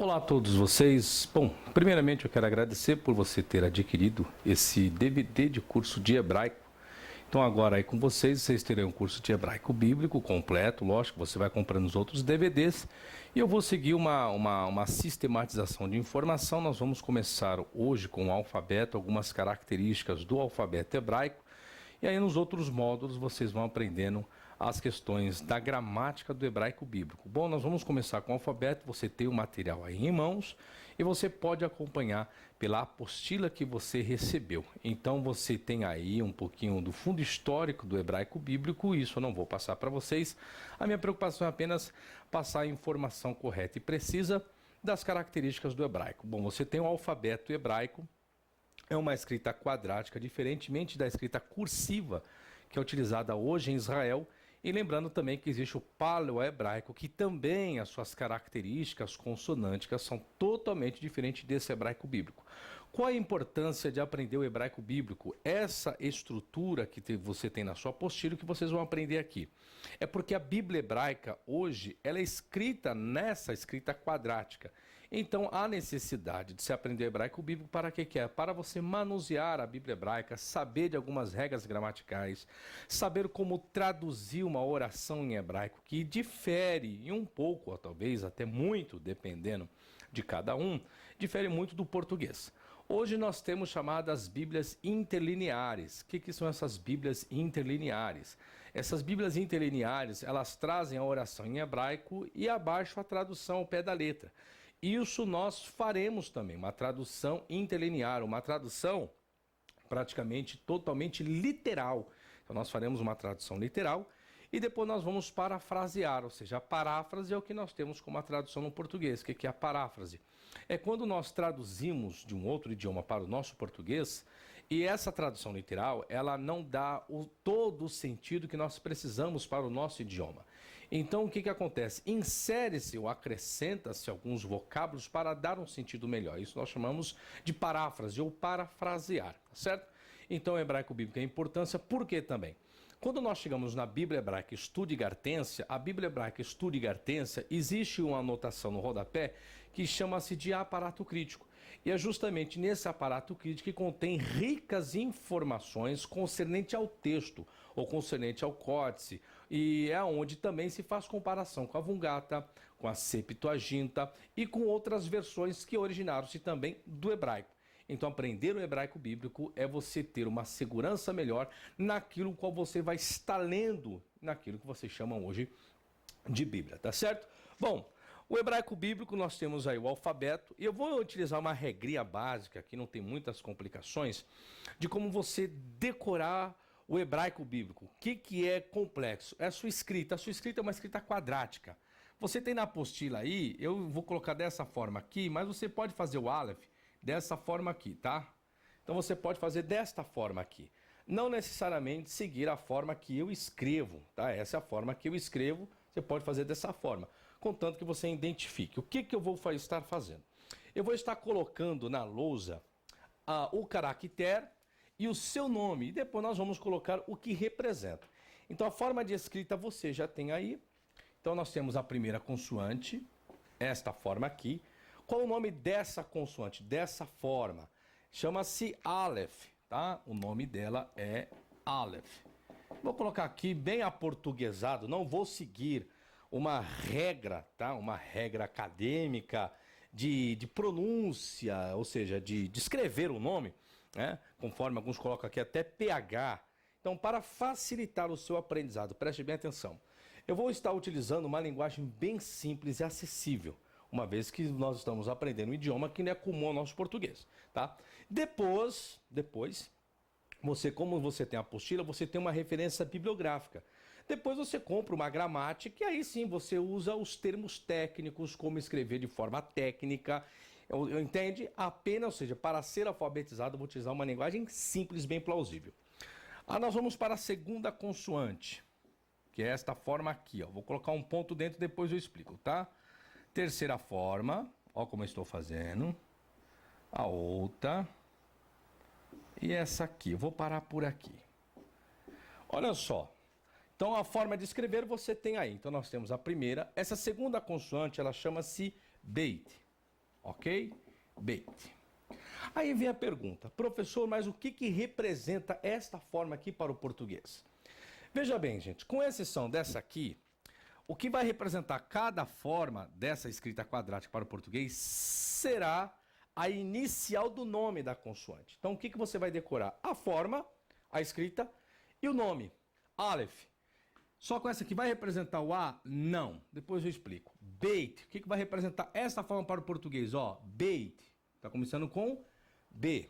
Olá a todos vocês. Bom, primeiramente eu quero agradecer por você ter adquirido esse DVD de curso de hebraico. Então agora aí com vocês terão um curso de hebraico bíblico completo, lógico, você vai comprando os outros DVDs e eu vou seguir uma sistematização de informação. Nós vamos começar hoje com o alfabeto, algumas características do alfabeto hebraico e aí nos outros módulos vocês vão aprendendo as questões da gramática do hebraico bíblico. Bom, nós vamos começar com o alfabeto, você tem o material aí em mãos e você pode acompanhar pela apostila que você recebeu. Então você tem aí um pouquinho do fundo histórico do hebraico bíblico, isso eu não vou passar para vocês. A minha preocupação é apenas passar a informação correta e precisa das características do hebraico. Bom, você tem o alfabeto hebraico, é uma escrita quadrática, diferentemente da escrita cursiva, que é utilizada hoje em Israel. E lembrando também que existe o paleo-hebraico, que também as suas características consonânticas são totalmente diferentes desse hebraico bíblico. Qual a importância de aprender o hebraico bíblico? Essa estrutura que você tem na sua apostila, que vocês vão aprender aqui. É porque a Bíblia hebraica, hoje, ela é escrita nessa escrita quadrática. Então, há necessidade de se aprender o hebraico bíblico para que é? Para você manusear a Bíblia hebraica, saber de algumas regras gramaticais, saber como traduzir uma oração em hebraico, que difere, e um pouco, ou talvez até muito, dependendo de cada um, difere muito do português. Hoje nós temos chamadas Bíblias interlineares. O que são essas Bíblias interlineares? Essas Bíblias interlineares, elas trazem a oração em hebraico e abaixo a tradução ao pé da letra. Isso nós faremos também, uma tradução interlinear, uma tradução praticamente totalmente literal. Então nós faremos uma tradução literal e depois nós vamos parafrasear, ou seja, a paráfrase é o que nós temos como a tradução no português. O que é a paráfrase? É quando nós traduzimos de um outro idioma para o nosso português e essa tradução literal, ela não dá todo o sentido que nós precisamos para o nosso idioma. Então, o que acontece? Insere-se ou acrescenta-se alguns vocábulos para dar um sentido melhor. Isso nós chamamos de paráfrase ou parafrasear, tá certo? Então, o hebraico bíblico é importância, por quê também? Quando nós chegamos na Bíblia Hebraica Stuttgartense, a Bíblia Hebraica Stuttgartense, existe uma anotação no rodapé que chama-se de aparato crítico. E é justamente nesse aparato crítico que contém ricas informações concernente ao texto ou concernente ao códice. E é onde também se faz comparação com a Vulgata, com a Septuaginta e com outras versões que originaram-se também do hebraico. Então, aprender o hebraico bíblico é você ter uma segurança melhor naquilo qual você vai estar lendo, naquilo que vocês chamam hoje de Bíblia, tá certo? Bom, o hebraico bíblico nós temos aí o alfabeto e eu vou utilizar uma regrinha básica, que não tem muitas complicações, de como você decorar o hebraico bíblico. O que é complexo? É a sua escrita é uma escrita quadrática. Você tem na apostila aí, eu vou colocar dessa forma aqui, mas você pode fazer o Aleph dessa forma aqui, tá? Então você pode fazer desta forma aqui. Não necessariamente seguir a forma que eu escrevo, tá? Essa é a forma que eu escrevo, você pode fazer dessa forma, contanto que você identifique. O que eu vou estar fazendo? Eu vou estar colocando na lousa o caractere e o seu nome, e depois nós vamos colocar o que representa. Então a forma de escrita você já tem aí. Então nós temos a primeira consoante, esta forma aqui. Qual o nome dessa consoante, dessa forma? Chama-se Aleph, tá? O nome dela é Aleph. Vou colocar aqui bem aportuguesado, não vou seguir uma regra, tá? Uma regra acadêmica de pronúncia, ou seja, de escrever o nome, né? Conforme alguns colocam aqui até PH. Então, para facilitar o seu aprendizado, preste bem atenção. Eu vou estar utilizando uma linguagem bem simples e acessível, uma vez que nós estamos aprendendo um idioma que não é comum ao nosso português, tá? Depois, como você tem a apostila, você tem uma referência bibliográfica. Depois você compra uma gramática e aí sim você usa os termos técnicos, como escrever de forma técnica, entende? Apenas, ou seja, para ser alfabetizado, eu vou utilizar uma linguagem simples, bem plausível. Nós vamos para a segunda consoante, que é esta forma aqui, ó. Vou colocar um ponto dentro, depois eu explico, tá? Terceira forma, ó como eu estou fazendo. A outra. E essa aqui, eu vou parar por aqui. Olha só. Então a forma de escrever você tem aí. Então nós temos a primeira. Essa segunda consoante, ela chama-se Beit. ok? Beit. Aí vem a pergunta, professor, mas o que representa esta forma aqui para o português? Veja bem, gente, com exceção dessa aqui, o que vai representar cada forma dessa escrita quadrática para o português será a inicial do nome da consoante. Então, o que você vai decorar? A forma, a escrita e o nome. Aleph. Só com essa aqui vai representar o A? Não. Depois eu explico. Beit. O que vai representar essa forma para o português? Ó, Beit. Está começando com B.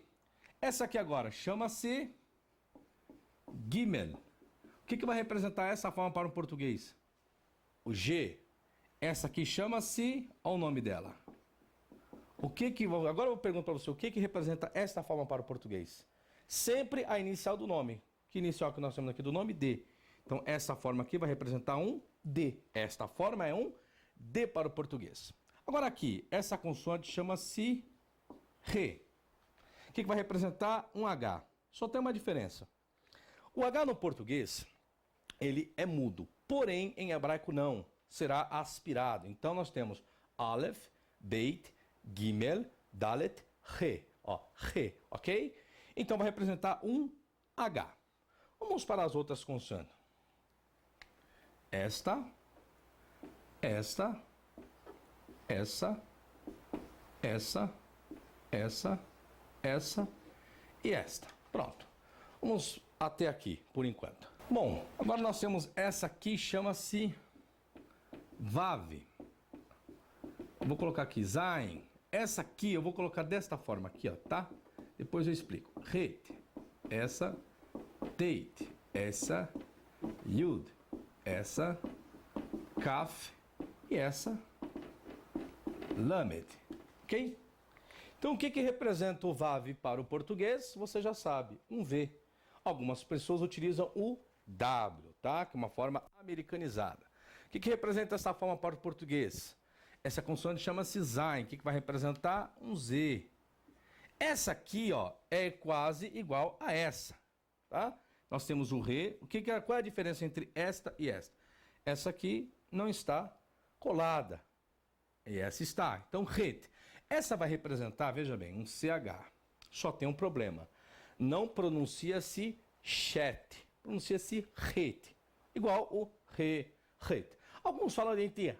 Essa aqui agora chama-se Gimel. O que vai representar essa forma para o português? O G. Essa aqui chama-se... Olha o nome dela. Agora eu pergunto para você, o que representa esta forma para o português? Sempre a inicial do nome. Que inicial que nós temos aqui do nome? D. Então, essa forma aqui vai representar um D. Esta forma é um D para o português. Agora aqui, essa consoante chama-se Re. O que vai representar? Um H. Só tem uma diferença. O H no português, ele é mudo. Porém, em hebraico não. Será aspirado. Então, nós temos Aleph, Beit, Gimel, Dalet, Re. Ó, Re, ok? Então, vai representar um H. Vamos para as outras consoantes. Essa e esta. Pronto. Vamos até aqui, por enquanto. Bom, agora nós temos essa aqui, chama-se Vav. Vou colocar aqui Zain. Essa aqui eu vou colocar desta forma aqui, ó, tá? Depois eu explico. Ret. Essa. Teit. Essa. Yud. Essa. Kaf. E essa. Lamed. Ok? Então, o que representa o Vav para o português? Você já sabe, um V. Algumas pessoas utilizam o W, tá? Que é uma forma americanizada. O que representa essa forma para o português? Essa consoante chama-se Zain. O que vai representar? Um Z. Essa aqui, ó, é quase igual a essa, tá? Nós temos o Re. Qual é a diferença entre esta e esta? Essa aqui não está colada. E essa está. Então, Ret. Essa vai representar, veja bem, um CH. Só tem um problema. Não pronuncia-se Chet. Pronuncia-se Ret. Igual o Re, Ret. Alguns falam entre R,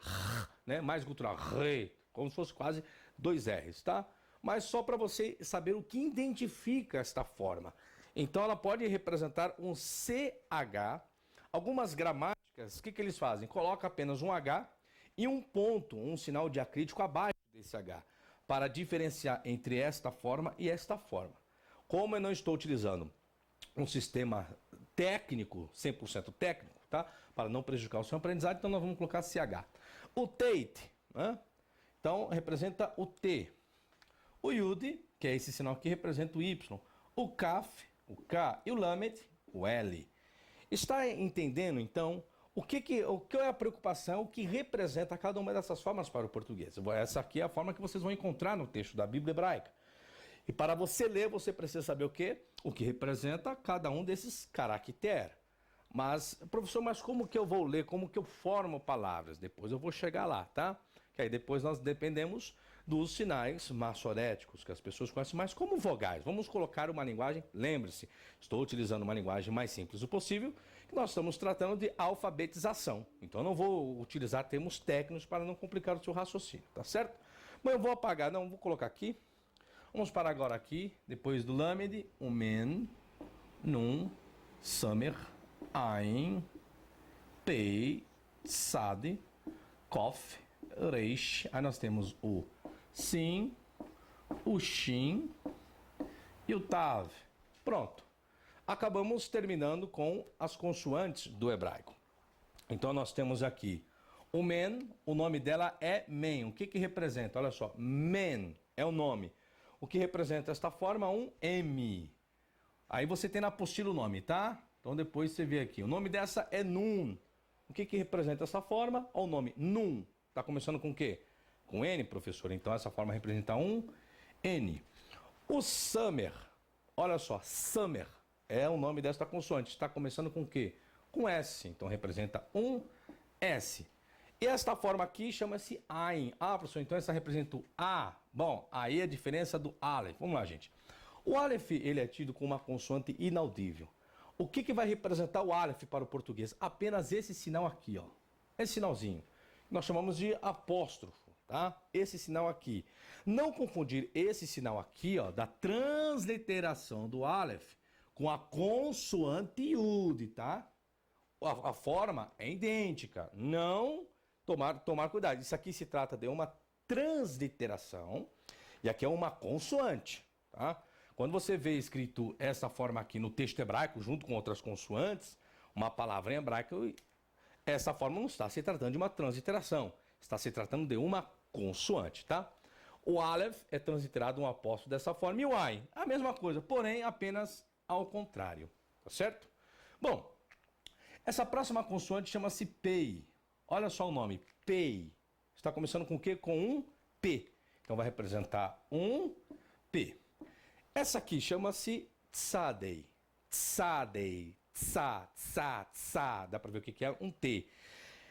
né? Mais cultural. Re. Como se fosse quase dois R's, tá? Mas só para você saber o que identifica esta forma. Então, ela pode representar um CH. Algumas gramáticas, o que eles fazem? Coloca apenas um H e um ponto, um sinal diacrítico abaixo desse H, para diferenciar entre esta forma e esta forma. Como eu não estou utilizando um sistema técnico, 100% técnico, tá? Para não prejudicar o seu aprendizado, então nós vamos colocar CH. O Teit, né? Então representa o T. O Yud, que é esse sinal aqui, representa o Y. O Kaf, o K, e o Lamed, o L. Está entendendo, então, o que é a preocupação, o que representa cada uma dessas formas para o português? Essa aqui é a forma que vocês vão encontrar no texto da Bíblia hebraica. E para você ler, você precisa saber o quê? O que representa cada um desses caracteres. Mas, professor, mas como que eu vou ler? Como que eu formo palavras? Depois eu vou chegar lá, tá? Que aí depois nós dependemos dos sinais maçoréticos, que as pessoas conhecem mais como vogais. Vamos colocar uma linguagem, lembre-se, estou utilizando uma linguagem mais simples o possível, que nós estamos tratando de alfabetização. Então eu não vou utilizar termos técnicos para não complicar o seu raciocínio, tá certo? Mas eu vou apagar, não, vou colocar aqui. Vamos parar agora aqui, depois do Lamed, o Men, Nun, Samer, Ain, Pei, Sad, Kof, Reish. Aí nós temos o Sim, o Shin e o Tav. Pronto. Acabamos terminando com as consoantes do hebraico. Então nós temos aqui o Men, o nome dela é Men. O que representa? Olha só, Men é o nome. O que representa esta forma? Um M. Aí você tem na apostila o nome, tá? Então depois você vê aqui. O nome dessa é Nun. O que representa essa forma? Olha o nome, Nun. Tá começando com o quê? Com N, professor. Então essa forma representa um N. O Samer. Olha só, Samer é o nome desta consoante. Está começando com o quê? Com S. Então representa um S. E esta forma aqui chama-se Ain. Ah, professor, então essa representa o A. Bom, aí é a diferença do Aleph. Vamos lá, gente. O Aleph, ele é tido como uma consoante inaudível. O que vai representar o Aleph para o português? Apenas esse sinal aqui, ó. Esse sinalzinho. Nós chamamos de apóstrofo, tá? Esse sinal aqui. Não confundir esse sinal aqui, ó, da transliteração do Aleph com a consoante Yud, tá? A forma é idêntica. Não tomar cuidado. Isso aqui se trata de uma transliteração e aqui é uma consoante, tá? Quando você vê escrito essa forma aqui no texto hebraico, junto com outras consoantes, uma palavra em hebraico, essa forma não está se tratando de uma transliteração, está se tratando de uma consoante, tá? O Aleph é transliterado um apóstolo dessa forma e o Ain, a mesma coisa, porém apenas ao contrário, tá certo? Bom, essa próxima consoante chama-se Pei. Olha só o nome, Pei. Está começando com o quê? Com um P. Então vai representar um P. Essa aqui chama-se Tsadei. Tsadei. Tsa, tsa, tsa. Dá para ver o que é? Um T.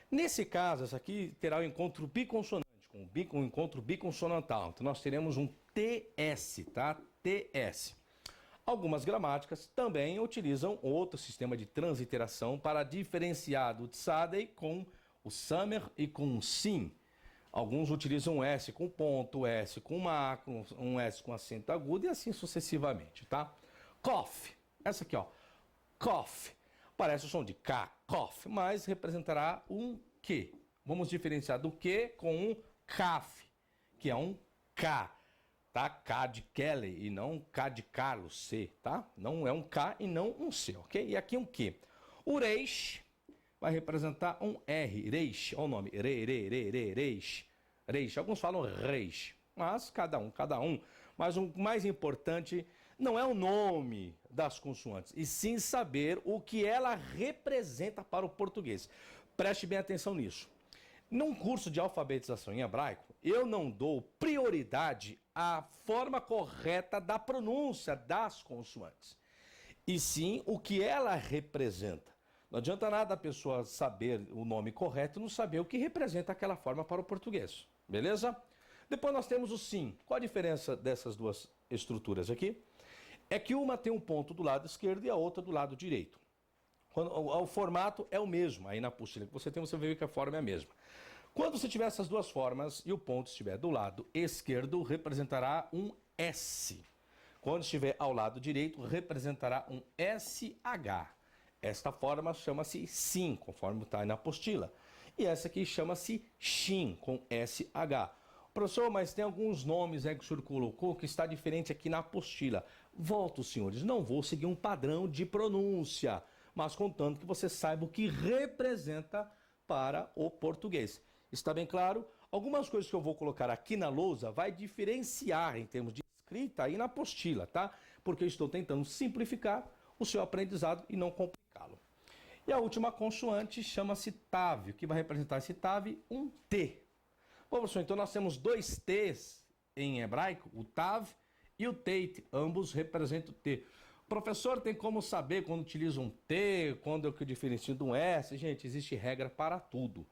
Nesse caso, essa aqui terá o encontro biconsonante, com um encontro biconsonantal. Então nós teremos um TS, tá? TS. Algumas gramáticas também utilizam outro sistema de transliteração para diferenciar do Tsadei com o Samer e com o Sim. Alguns utilizam S com ponto, S com uma A, um S com acento agudo e assim sucessivamente, tá? Kof, essa aqui, ó, Kof, parece o som de K, Kof, mas representará um Q. Vamos diferenciar do Q com um Kaf, que é um K, tá? K de Kelly e não K de Carlos, C, tá? Não é um K e não um C, ok? E aqui um Q. O Reish vai representar um R, Reish, olha o nome, Reish. Reish, alguns falam Reish, mas cada um. Mas o mais importante não é o nome das consoantes, e sim saber o que ela representa para o português. Preste bem atenção nisso. Num curso de alfabetização em hebraico, eu não dou prioridade à forma correta da pronúncia das consoantes, e sim o que ela representa. Não adianta nada a pessoa saber o nome correto e não saber o que representa aquela forma para o português. Beleza? Depois nós temos o sim. Qual a diferença dessas duas estruturas aqui? É que uma tem um ponto do lado esquerdo e a outra do lado direito. O formato é o mesmo. Aí na apostila que você tem, você vai ver que a forma é a mesma. Quando você tiver essas duas formas e o ponto estiver do lado esquerdo, representará um S. Quando estiver ao lado direito, representará um SH. Esta forma chama-se sim, conforme está aí na apostila. E essa aqui chama-se shin, com SH. Professor, mas tem alguns nomes aí que o senhor colocou que está diferente aqui na apostila. Volto, senhores, não vou seguir um padrão de pronúncia, mas contanto que você saiba o que representa para o português. Está bem claro? Algumas coisas que eu vou colocar aqui na lousa vai diferenciar em termos de escrita aí na apostila, tá? Porque eu estou tentando simplificar o seu aprendizado e não complicá-lo. E a última consoante chama-se Tav, o que vai representar esse Tav? Um T. Bom, professor, então nós temos dois T's em hebraico, o Tav e o Teit, ambos representam o T. Professor, tem como saber quando utiliza um T, quando é que eu diferencio de um S? Gente, existe regra para tudo.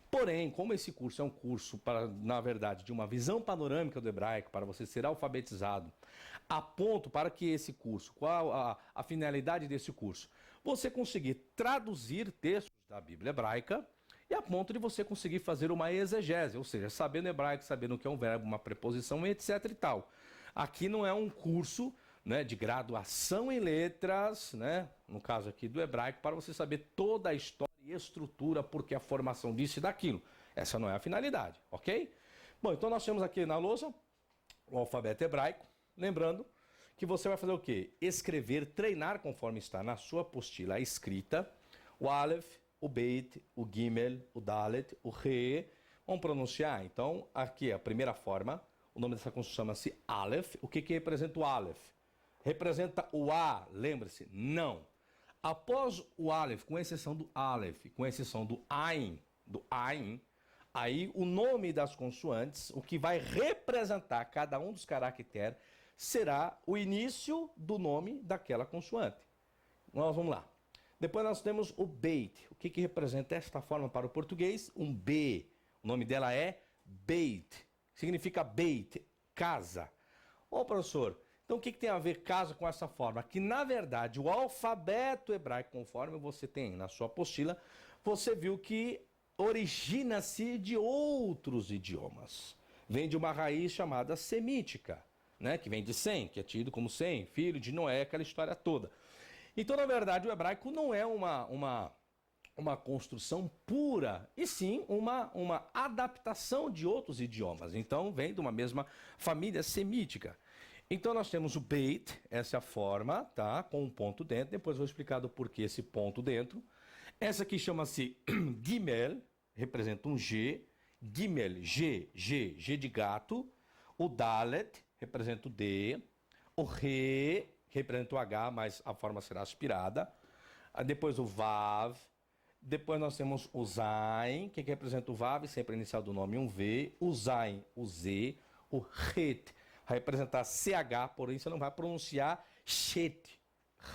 Porém, como esse curso é um curso, na verdade, de uma visão panorâmica do hebraico, para você ser alfabetizado, a ponto para que esse curso, qual a finalidade desse curso? Você conseguir traduzir textos da Bíblia hebraica e a ponto de você conseguir fazer uma exegese, ou seja, sabendo hebraico, sabendo o que é um verbo, uma preposição, etc e tal. Aqui não é um curso, né, de graduação em letras, né, no caso aqui do hebraico, para você saber toda a história e estrutura, porque a formação disso e daquilo. Essa não é a finalidade, ok? Bom, então nós temos aqui na lousa o alfabeto hebraico, lembrando que você vai fazer o quê? Escrever, treinar conforme está na sua apostila a escrita, o Aleph, o Beit, o Gimel, o Dalet, o Re, vamos pronunciar. Então, aqui é a primeira forma, o nome dessa construção chama-se Aleph. O que representa o Aleph? Representa o A, lembre-se, não. Após o Aleph, com exceção do Aleph, com exceção do Ain, aí o nome das consoantes, o que vai representar cada um dos caracteres, será o início do nome daquela consoante. Nós vamos lá. Depois nós temos o beit. O que representa esta forma para o português? Um B. O nome dela é beit. Significa beit, casa. Ô professor, então o que tem a ver casa com essa forma? Que na verdade o alfabeto hebraico, conforme você tem na sua apostila, você viu que origina-se de outros idiomas. Vem de uma raiz chamada semítica, né? Que vem de Sem, que é tido como Sem, filho de Noé, aquela história toda. Então, na verdade, o hebraico não é uma construção pura, e sim uma adaptação de outros idiomas. Então, vem de uma mesma família semítica. Então, nós temos o beit, essa é a forma, tá? Com um ponto dentro. Depois eu vou explicar do porquê esse ponto dentro. Essa aqui chama-se Gimel, representa um G. Gimel, G de gato. O Dalet, representa o D. O Re, representa o H, mas a forma será aspirada. Depois o Vav. Depois nós temos o Zain, que representa o Vav, sempre inicial do nome um V. O Zain, o Z. O Het, vai representar CH, porém você não vai pronunciar Shet.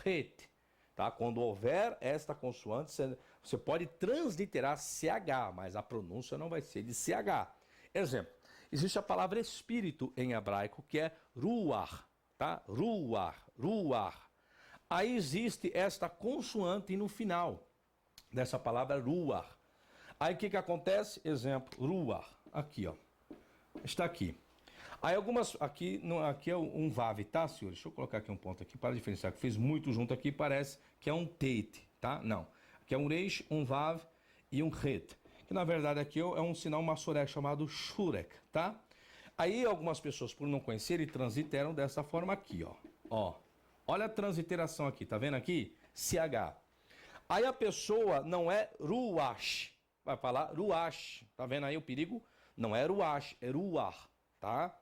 Het. Tá? Quando houver esta consoante, você pode transliterar CH, mas a pronúncia não vai ser de CH. Exemplo, existe a palavra espírito em hebraico, que é ruach, tá? Ruach. Aí existe esta consoante no final dessa palavra ruach. Aí o que acontece? Exemplo, ruach, aqui, ó. Está aqui. Aí algumas, aqui é um vav, tá, senhores? Deixa eu colocar aqui um ponto aqui para diferenciar, que fez muito junto aqui, parece que é um teit, tá? Não. Aqui é um reish, um vav e um het. Que na verdade aqui é um sinal maçoré chamado shurek, tá? Aí algumas pessoas, por não conhecerem, transliteram dessa forma aqui, ó. Olha a transliteração aqui, tá vendo aqui? CH. Aí a pessoa não é ruach, vai falar ruach, tá vendo aí o perigo? Não é ruach, é ruach. Tá?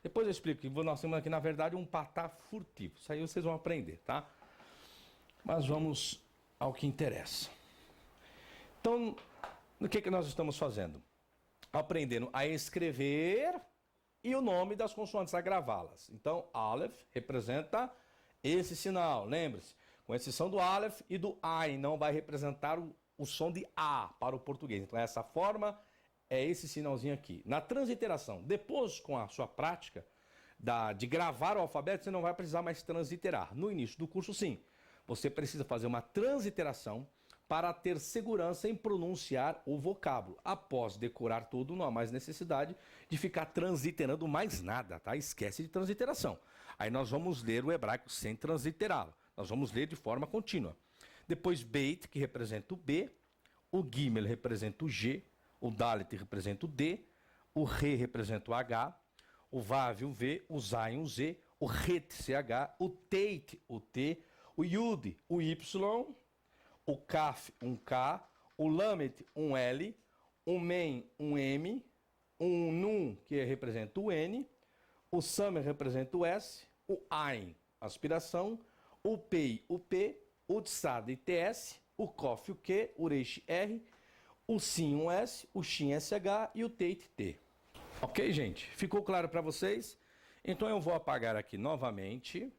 Depois eu explico que nós temos aqui, na verdade, um patá furtivo. Isso aí vocês vão aprender, tá? Mas vamos ao que interessa. Então, o que nós estamos fazendo? Aprendendo a escrever e o nome das consoantes, a gravá-las. Então, Aleph representa esse sinal, lembre-se. Com exceção do Aleph e do Ain, não vai representar o som de A para o português. Então, essa forma é esse sinalzinho aqui. Na transliteração, depois com a sua prática de gravar o alfabeto, você não vai precisar mais transliterar. No início do curso, sim. Você precisa fazer uma transliteração para ter segurança em pronunciar o vocábulo. Após decorar tudo, não há mais necessidade de ficar transliterando mais nada, tá? Esquece de transliteração. Aí nós vamos ler o hebraico sem transliterá-lo. Nós vamos ler de forma contínua. Depois, Beit, que representa o B. O Gimel representa o G. O Dalet representa o D, o Re representa o H, o Vav o V, o Zain o Z, o Het CH, o Teit o T, o Yud o Y, o Kaf um K, o Lamet um L, o Men um M, um Nun que representa o N, o Samer representa o S, o Ain aspiração, o Pei o P, o Tsad TS, o Kof o Q, o Reish R, o Sim um S, o Shin SH e o Teit T. Ok, gente? Ficou claro para vocês? Então eu vou apagar aqui novamente.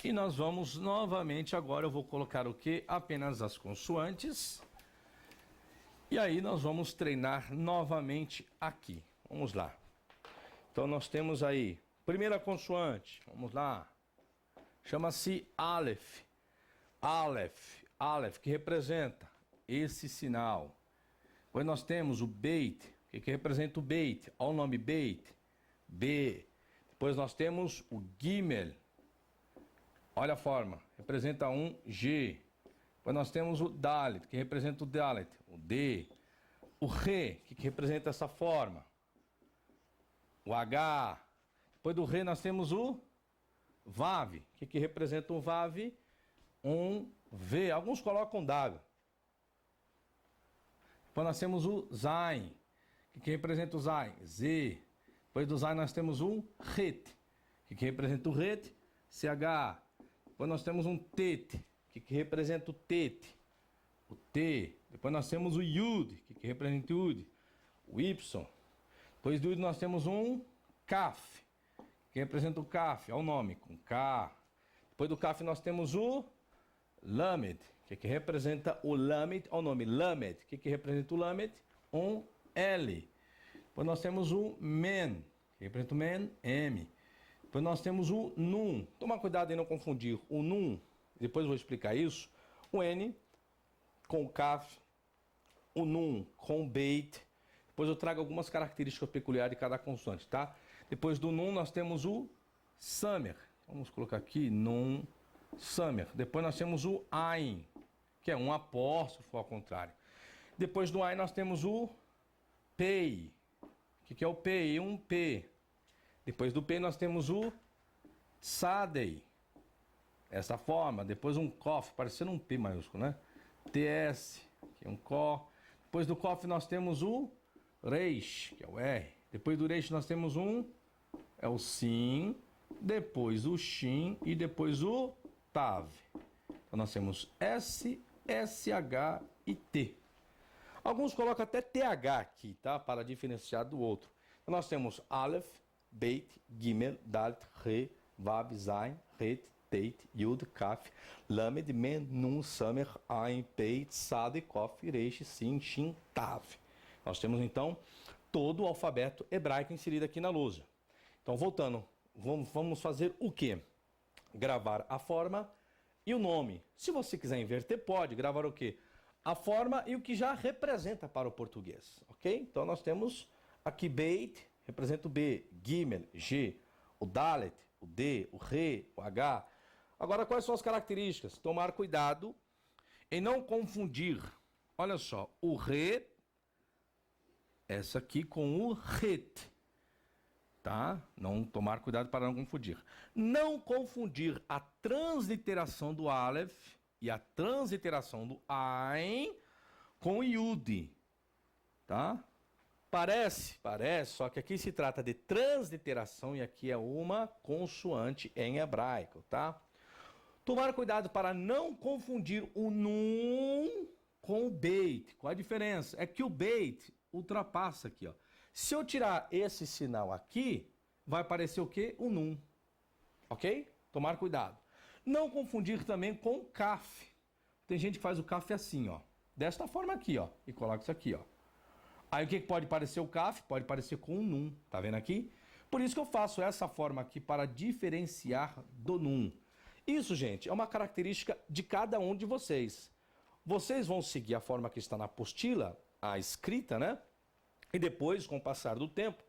E nós vamos novamente, agora eu vou colocar o quê? Apenas as consoantes. E aí nós vamos treinar novamente aqui. Vamos lá. Então nós temos aí, primeira consoante, vamos lá. Chama-se Aleph. Aleph, que representa esse sinal. Depois nós temos o Beit, que representa o Beit. Olha o nome Beit, B. Depois nós temos o Gimel. Olha a forma, representa um G. Depois nós temos o Dalet, que representa o Dalet, o D. O Re, que representa essa forma, o H. Depois do Re nós temos o Vav, que representa um Vav, um V. Alguns colocam W. Depois nós temos o Zain, que representa o Zain, Z. Depois do Zain nós temos um Het, que representa o Het, CH. Depois nós temos um Tet, que representa o Tet, o T. Depois nós temos o Yud, que representa o Yud, o Y. Depois do Yud nós temos um Kaf, que representa o Kaf, olha o nome, com K. Depois do Kaf nós temos o Lamed. O que representa o Lamed? Olha o nome, Lamed. O que representa o Lamed? Um L. Depois nós temos o Men. O que representa o Men? M. Depois nós temos o Nun. Toma cuidado em não confundir o Nun, depois eu vou explicar isso. O N com o Kaf, o Nun com o Beit. Depois eu trago algumas características peculiares de cada consoante, tá? Depois do Nun nós temos o Samer. Vamos colocar aqui, Nun, Samer. Depois nós temos o Ain, que é um apóstrofo ao contrário. Depois do Ain nós temos o Pei. O que é o Pei? Um P. Depois do P nós temos o Tsadei. Essa forma. Depois um Kof, parecendo um P maiúsculo, né? TS, que é um Ko. Depois do Kof nós temos o Reish, que é o R. Depois do Reish nós temos é o Sin. Depois o Shin e depois o Tav. Então nós temos S, SH e T. Alguns colocam até TH aqui, tá? Para diferenciar do outro. Então nós temos Aleph, Beit, Gimel, Dalet, Re, Vav, Zain, Ret, Teit, Yud, Kaf, Lamed, Men, Nun, Samer, Ain, Pei, Tsad, Kof, Reish, Sin, Shin, Tav. Nós temos então todo o alfabeto hebraico inserido aqui na lousa. Então voltando, vamos fazer o quê? Gravar a forma e o nome. Se você quiser inverter, pode gravar o quê? A forma e o que já representa para o português, ok? Então nós temos aqui Beit, representa o B, Gimel, G, o Dalet, o D, o Re, o H. Agora, quais são as características? Tomar cuidado em não confundir, olha só, o Re, essa aqui com o Ret, tá? Não tomar cuidado para não confundir. Não confundir a transliteração do Aleph e a transliteração do Ain com o Yud, tá? Parece, só que aqui se trata de transliteração e aqui é uma consoante em hebraico, tá? Tomar cuidado para não confundir o Nun com o Beit. Qual a diferença? É que o Beit ultrapassa aqui, ó. Se eu tirar esse sinal aqui, vai aparecer o quê? O Nun. Ok? Tomar cuidado. Não confundir também com o Kaf. Tem gente que faz o Kaf assim, ó. Desta forma aqui, ó. E coloca isso aqui, ó. Aí o que pode parecer o Kaf? Pode parecer com o Nun. Tá vendo aqui? Por isso que eu faço essa forma aqui para diferenciar do Nun. Isso, gente, é uma característica de cada um de vocês. Vocês vão seguir a forma que está na apostila, a escrita, né? E depois, com o passar do tempo,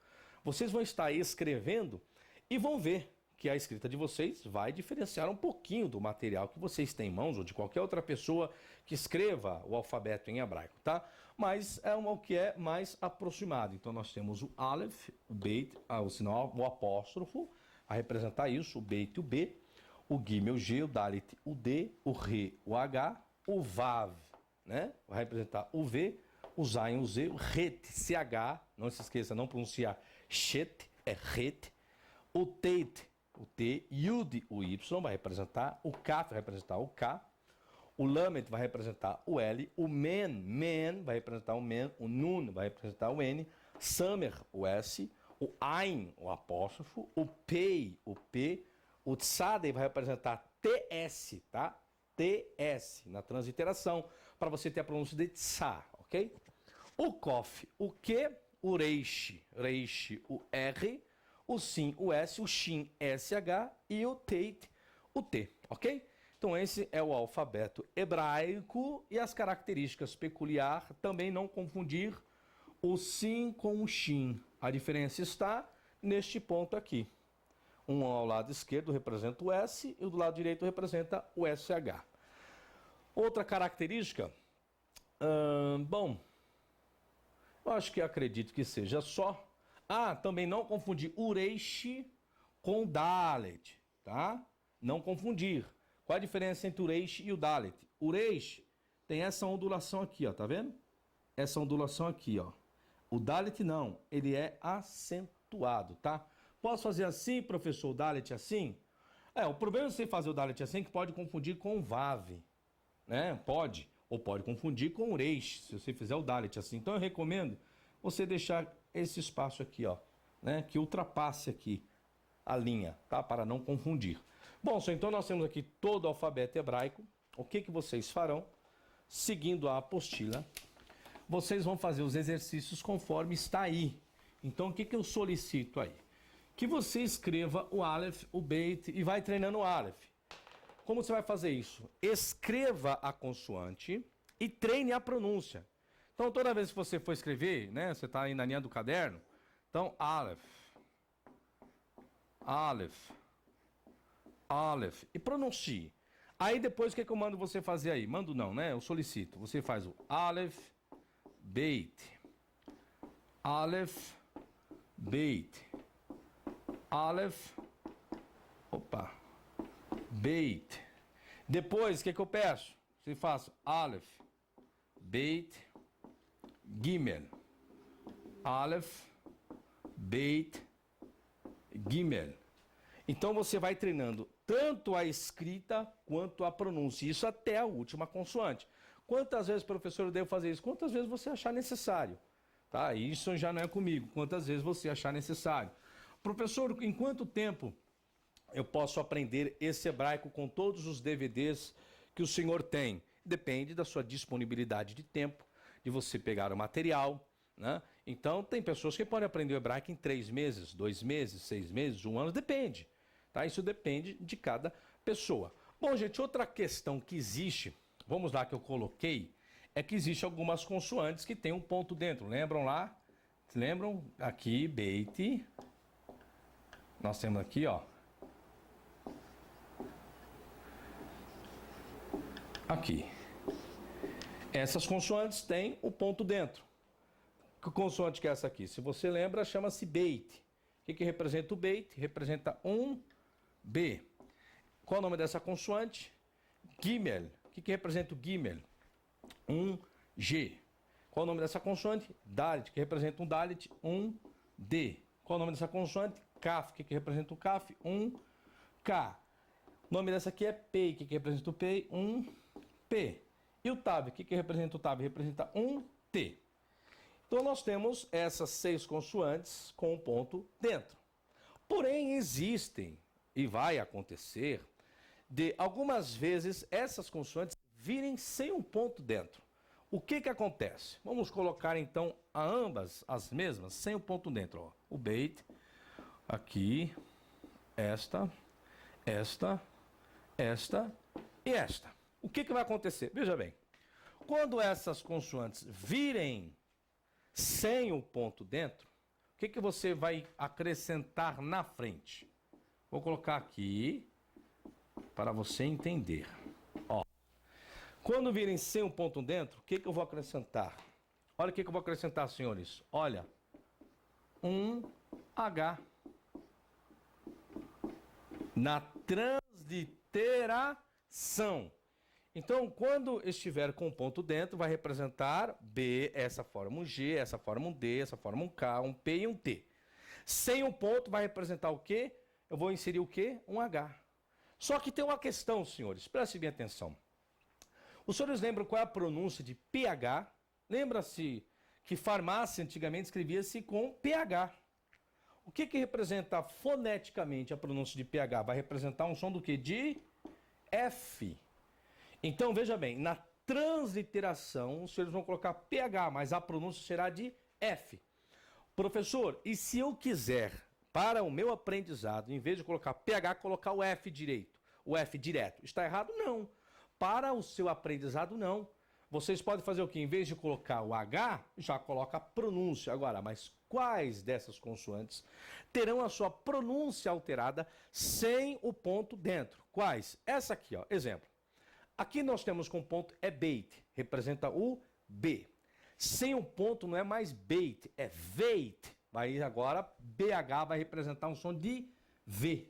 vocês vão estar escrevendo e vão ver que a escrita de vocês vai diferenciar um pouquinho do material que vocês têm em mãos ou de qualquer outra pessoa que escreva o alfabeto em hebraico, tá? Mas é o que é mais aproximado. Então nós temos o Aleph, o Beit, o sinal, o apóstrofo, a representar isso, o Beit, o B, o Gimel, o G, o Dalet, o D, o Re, o H, o Vav, né? Vai representar o V, o Zain, o Z, o Ret, CH, não se esqueça, não pronunciar Shet, é Ret, o Teit, o T, Yud, o Y, vai representar o Kaf, vai representar o K, o Lamed vai representar o L, o Men vai representar o Men, o Nun vai representar o N, Samer, o S, o Ain, o apóstrofo, o Pei, o P, o Tsadei vai representar TS, tá? TS, na transliteração, para você ter a pronúncia de Tsa, ok? O Kof, o Q, o Reish, o R, o Sin, o S, o Shin, SH e o Teit, o T, ok? Então esse é o alfabeto hebraico e as características peculiares, também não confundir o Sin com o Shin. A diferença está neste ponto aqui. Um ao lado esquerdo representa o S e o do lado direito representa o SH. Outra característica, bom, eu acho que acredito que seja só. Também não confundir Ureish com Dalet, tá? Não confundir. Qual a diferença entre o Ureish e o Dalet? O Ureish tem essa ondulação aqui, ó, tá vendo? Essa ondulação aqui, ó. O Dalet não, ele é acentuado, tá? Posso fazer assim, professor, o Dalet assim? O problema de você fazer o Dalet assim é que pode confundir com o Vav, né? Pode. Ou pode confundir com o Ureish, se você fizer o Dalet assim. Então eu recomendo você deixar esse espaço aqui, ó, né? Que ultrapasse aqui a linha, tá? Para não confundir. Bom, então nós temos aqui todo o alfabeto hebraico, o que vocês farão? Seguindo a apostila, vocês vão fazer os exercícios conforme está aí. Então, o que eu solicito aí? Que você escreva o Aleph, o Beit e vai treinando o Aleph. Como você vai fazer isso? Escreva a consoante e treine a pronúncia. Então, toda vez que você for escrever, né, você está aí na linha do caderno, então, Aleph, Aleph, Aleph, e pronuncie. Aí depois o que eu mando você fazer aí? Mando não, né? Eu solicito. Você faz o Aleph, Beit, Aleph, Beit, Aleph, opa, Beit. Depois, o que eu peço? Você faz Aleph, Beit, Gimel. Aleph, Beit, Gimel. Então você vai treinando tanto a escrita quanto a pronúncia. Isso até a última consoante. Quantas vezes, professor, eu devo fazer isso? Quantas vezes você achar necessário. Tá? Isso já não é comigo. Quantas vezes você achar necessário. Professor, em quanto tempo eu posso aprender esse hebraico com todos os DVDs que o senhor tem? Depende da sua disponibilidade de tempo, de você pegar o material, né? Então, tem pessoas que podem aprender o hebraico em 3 meses, 2 meses, 6 meses, 1 ano, depende. Tá? Isso depende de cada pessoa. Bom, gente, outra questão que existe, vamos lá que eu coloquei, é que existe algumas consoantes que tem um ponto dentro. Lembram lá? Lembram? Aqui, Beit. Nós temos aqui, ó. Aqui. Essas consoantes têm o ponto dentro. Que consoante que é essa aqui? Se você lembra, chama-se Beit. O que representa o Beit? Representa um B. Qual o nome dessa consoante? Gimel. O que representa o Gimel? Um G. Qual o nome dessa consoante? Dalet, que representa um Dalet, um D. Qual o nome dessa consoante? Kaf, que representa o Kaf, um K. O nome dessa aqui é Pei, que representa o Pei, um P. E o Tav, o que representa o Tav? Representa um T. Então nós temos essas 6 consoantes com um ponto dentro. Porém, existem, e vai acontecer, de algumas vezes essas consoantes virem sem um ponto dentro. O que acontece? Vamos colocar então a ambas as mesmas, sem o ponto dentro. Ó. O Beit, aqui, esta e esta. O que vai acontecer? Veja bem, quando essas consoantes virem sem o ponto dentro, o que você vai acrescentar na frente? Vou colocar aqui para você entender. Ó, quando virem sem um ponto dentro, o que eu vou acrescentar? Olha o que eu vou acrescentar, senhores. Olha, um H na transliteração. Então, quando estiver com ponto dentro, vai representar B, essa forma um G, essa forma um D, essa forma um K, um P e um T. Sem um ponto, vai representar o quê? Eu vou inserir o quê? Um H. Só que tem uma questão, senhores, prestem bem atenção. Os senhores lembram qual é a pronúncia de PH? Lembra-se que farmácia antigamente escrevia-se com PH. O que representa foneticamente a pronúncia de PH? Vai representar um som do quê? De F. Então, veja bem, na transliteração, os senhores vão colocar PH, mas a pronúncia será de F. Professor, e se eu quiser, para o meu aprendizado, em vez de colocar PH, colocar o F direito, o F direto, está errado? Não. Para o seu aprendizado, não. Vocês podem fazer o quê? Em vez de colocar o H, já coloca a pronúncia. Agora, mas quais dessas consoantes terão a sua pronúncia alterada sem o ponto dentro? Quais? Essa aqui, ó, exemplo. Aqui nós temos com ponto é Beit, representa o B. Sem o ponto não é mais Beit, é Veit. Aí agora BH vai representar um som de V.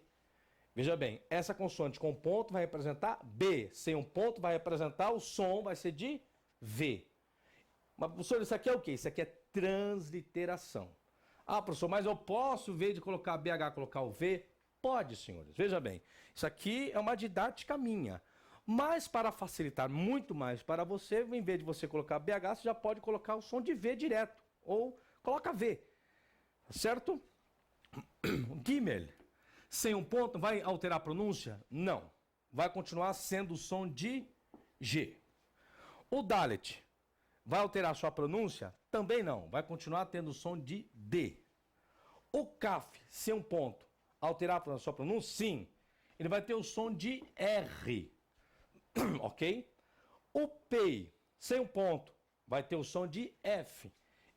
Veja bem, essa consoante com ponto vai representar B. Sem um ponto vai representar o som, vai ser de V. Mas, professor, isso aqui é o quê? Isso aqui é transliteração. Ah, professor, mas eu posso, em vez de colocar BH, colocar o V? Pode, senhores. Veja bem, isso aqui é uma didática minha. Mas para facilitar muito mais para você, em vez de você colocar BH, você já pode colocar o som de V direto. Ou coloca V. Certo? Gimel. Sem um ponto, vai alterar a pronúncia? Não. Vai continuar sendo o som de G. O Dalet vai alterar sua pronúncia? Também não, vai continuar tendo o som de D. O Kaf, sem um ponto, alterar a sua pronúncia? Sim, ele vai ter o som de R. Ok? O P, sem um ponto, vai ter o som de F.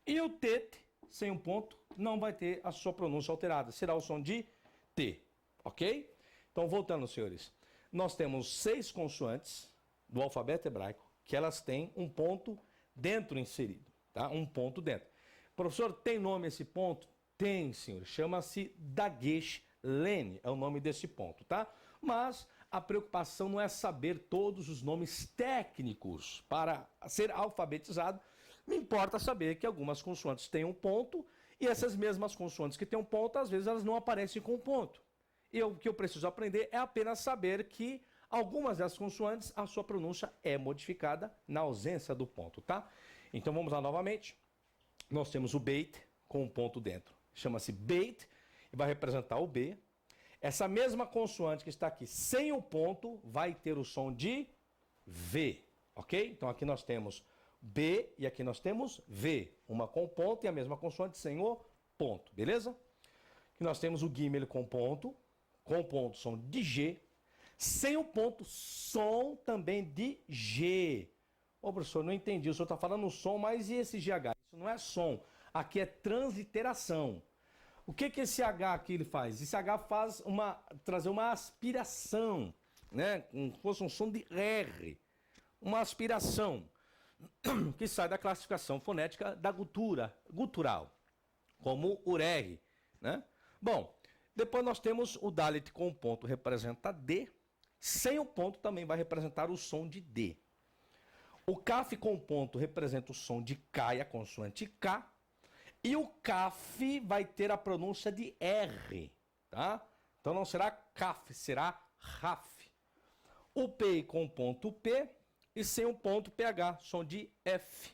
E o Tet, sem um ponto, não vai ter a sua pronúncia alterada, será o som de T. Ok? Então, voltando, senhores, nós temos 6 consoantes do alfabeto hebraico que elas têm um ponto dentro inserido, tá? Um ponto dentro. Professor, tem nome esse ponto? Tem, senhores. Chama-se Dagesh Len, é o nome desse ponto, tá? Mas a preocupação não é saber todos os nomes técnicos para ser alfabetizado. Me importa saber que algumas consoantes têm um ponto e essas mesmas consoantes que têm um ponto, às vezes elas não aparecem com um ponto. E o que eu preciso aprender é apenas saber que algumas dessas consoantes, a sua pronúncia é modificada na ausência do ponto, tá? Então vamos lá novamente. Nós temos o Beit com um ponto dentro. Chama-se Beit e vai representar o B. Essa mesma consoante que está aqui sem o ponto vai ter o som de V, ok? Então aqui nós temos B e aqui nós temos V. Uma com ponto e a mesma consoante sem o ponto, beleza? Aqui nós temos o Gimel com ponto som de G. Sem o ponto, som também de G. Ô, professor, não entendi. O senhor está falando som, mas e esse GH? Isso não é som. Aqui é transliteração. O que esse H aqui ele faz? Esse H faz trazer uma aspiração, né? Como se fosse um som de R. Uma aspiração que sai da classificação fonética da gutural, como o R, né? Bom, depois nós temos o Dalet com ponto representa D. Sem o ponto também vai representar o som de D. O Kaf com ponto representa o som de K e a consoante K. E o Kaf vai ter a pronúncia de R, tá? Então não será Kaf, será Raf. O P com ponto P e sem o ponto PH, som de F.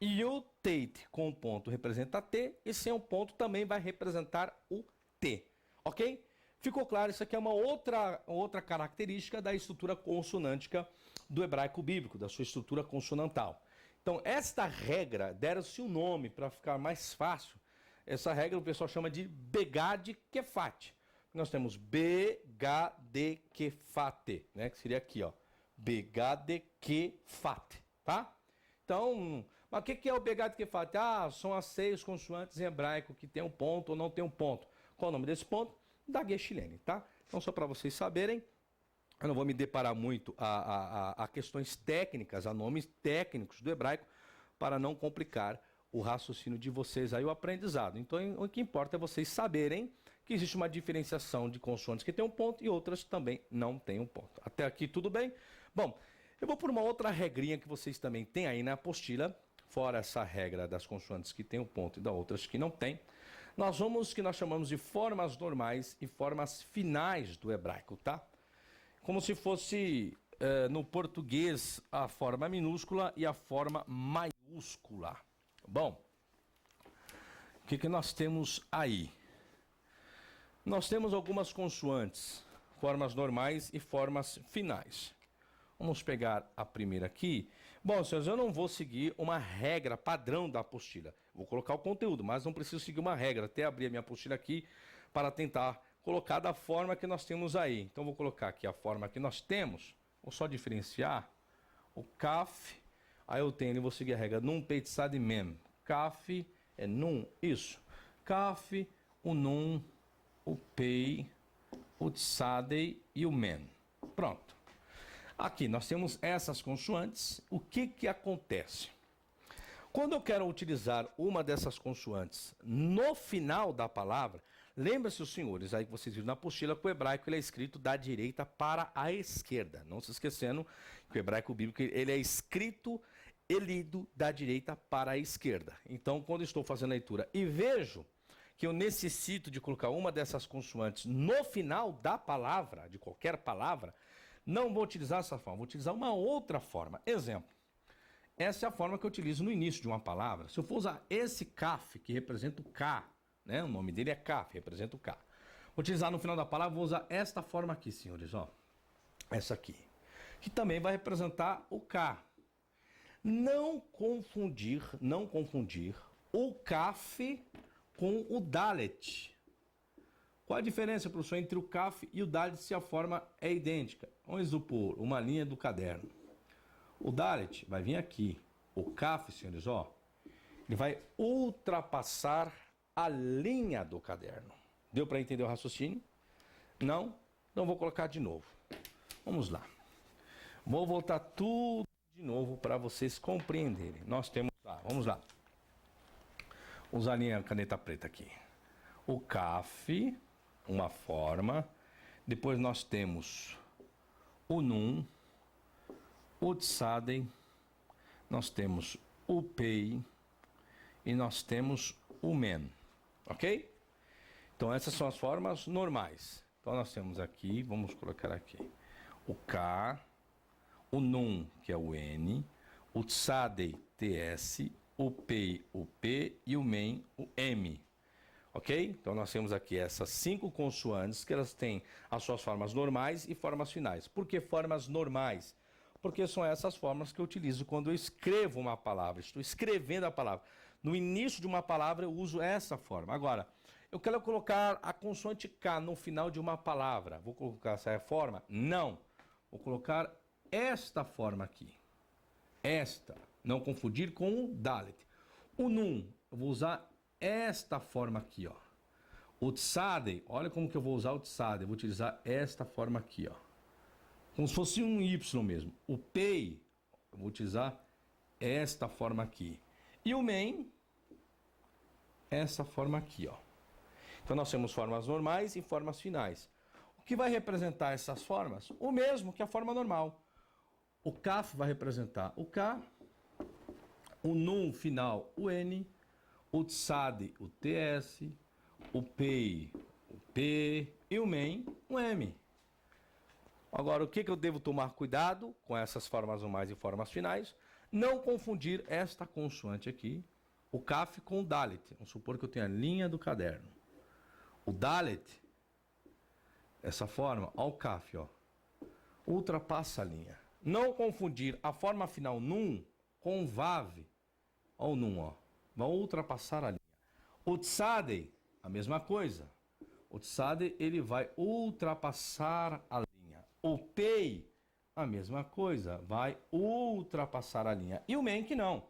E o Tet com ponto representa T e sem o ponto também vai representar o T, ok? Ficou claro? Isso aqui é uma outra característica da estrutura consonântica do hebraico bíblico, da sua estrutura consonantal. Então, esta regra, deram-se um nome para ficar mais fácil. Essa regra o pessoal chama de Begad Kefat. Nós temos Begad Kefat, né? Que seria aqui, ó. Begad Kefat, tá? Então, mas o que é o Begad Kefat? Ah, são as 6 consoantes em hebraico que tem um ponto ou não tem um ponto. Qual o nome desse ponto? Dagesh Len, tá? Então, só para vocês saberem, eu não vou me deparar muito a questões técnicas, a nomes técnicos do hebraico, para não complicar o raciocínio de vocês aí, o aprendizado. Então, o que importa é vocês saberem que existe uma diferenciação de consoantes que tem um ponto e outras que também não têm um ponto. Até aqui tudo bem? Bom, eu vou por uma outra regrinha que vocês também têm aí na apostila, fora essa regra das consoantes que tem um ponto e das outras que não tem. Nós vamos que nós chamamos de formas normais e formas finais do hebraico, tá? Como se fosse no português a forma minúscula e a forma maiúscula. Bom, o que nós temos aí? Nós temos algumas consoantes, formas normais e formas finais. Vamos pegar a primeira aqui. Bom, senhores, eu não vou seguir uma regra padrão da apostila. Vou colocar o conteúdo, mas não preciso seguir uma regra. Até abrir a minha apostila aqui para tentar colocar da forma que nós temos aí. Então, vou colocar aqui a forma que nós temos. Vou só diferenciar o Kaf. Aí eu tenho, vou seguir a regra Nun Peit Sad Mem. Kaf é Nun, isso. Kaf, o Nun, o Pei, o Tsadei e o Mem. Pronto. Aqui nós temos essas consoantes. O que acontece? Quando eu quero utilizar uma dessas consoantes no final da palavra, lembra-se os senhores, aí que vocês viram na apostila, que o hebraico ele é escrito da direita para a esquerda. Não se esquecendo que o hebraico bíblico ele é escrito e lido da direita para a esquerda. Então, quando estou fazendo a leitura e vejo que eu necessito de colocar uma dessas consoantes no final da palavra, de qualquer palavra, não vou utilizar essa forma, vou utilizar uma outra forma. Exemplo, essa é a forma que eu utilizo no início de uma palavra. Se eu for usar esse Kaf, que representa o K, né? O nome dele é Kaf, representa o K. Vou utilizar no final da palavra, vou usar esta forma aqui, senhores, ó. Essa aqui. que também vai representar o K. Não confundir o Kaf com o Dalet. Qual a diferença, professor, entre o Kaf e o Dalet se a forma é idêntica? Vamos supor, uma linha do caderno. O Dalet vai vir aqui. O Kaf, senhores, ó, ele vai ultrapassar a linha do caderno. Deu para entender o raciocínio? Não? Então vou colocar de novo. Vamos lá. Vou voltar tudo de novo para vocês compreenderem. Nós temos lá, vamos lá. Usar a minha caneta preta aqui. O Kaf, uma forma. Depois nós temos o Nun, o Tsaden, nós temos o Pei e nós temos o Men. Ok? Então essas são as formas normais. Então nós temos aqui, vamos colocar aqui, o K, o Nun, que é o N, o Tsadei, TS, o Pei, o P e o Men, o M. Ok? Então nós temos aqui essas 5 consoantes que elas têm as suas formas normais e formas finais. Por que formas normais? Porque são essas formas que eu utilizo quando eu escrevo uma palavra, estou escrevendo a palavra. No início de uma palavra eu uso essa forma. Agora, eu quero colocar a consoante K no final de uma palavra. Vou colocar essa forma? Não. Vou colocar esta forma aqui. Esta. Não confundir com o Dalet. O Nun, eu vou usar esta forma aqui, ó. O Tsadei, olha como que eu vou usar o Tsadei. Eu vou utilizar esta forma aqui, ó. Como se fosse um Y mesmo. O Pei, eu vou utilizar esta forma aqui. E o Men, essa forma aqui, ó. Então nós temos formas normais e formas finais. O que vai representar essas formas? O mesmo que a forma normal. O Kaf vai representar o K, o Nun final, o N, o Tsade, o TS, o Pei, o P e o Men, o M. Agora, o que eu devo tomar cuidado com essas formas normais e formas finais? Não confundir esta consoante aqui, o Kaf, com o Dalet. Vamos supor que eu tenho a linha do caderno. O Dalet, essa forma, ó, o Kaf, ó, ultrapassa a linha. Não confundir a forma final Nun com o Vav, ó, o Nun, ó, vai ultrapassar a linha. O Tsadei, a mesma coisa. O Tsadei, ele vai ultrapassar a linha. O Pei, a mesma coisa, vai ultrapassar a linha. E o Men que não.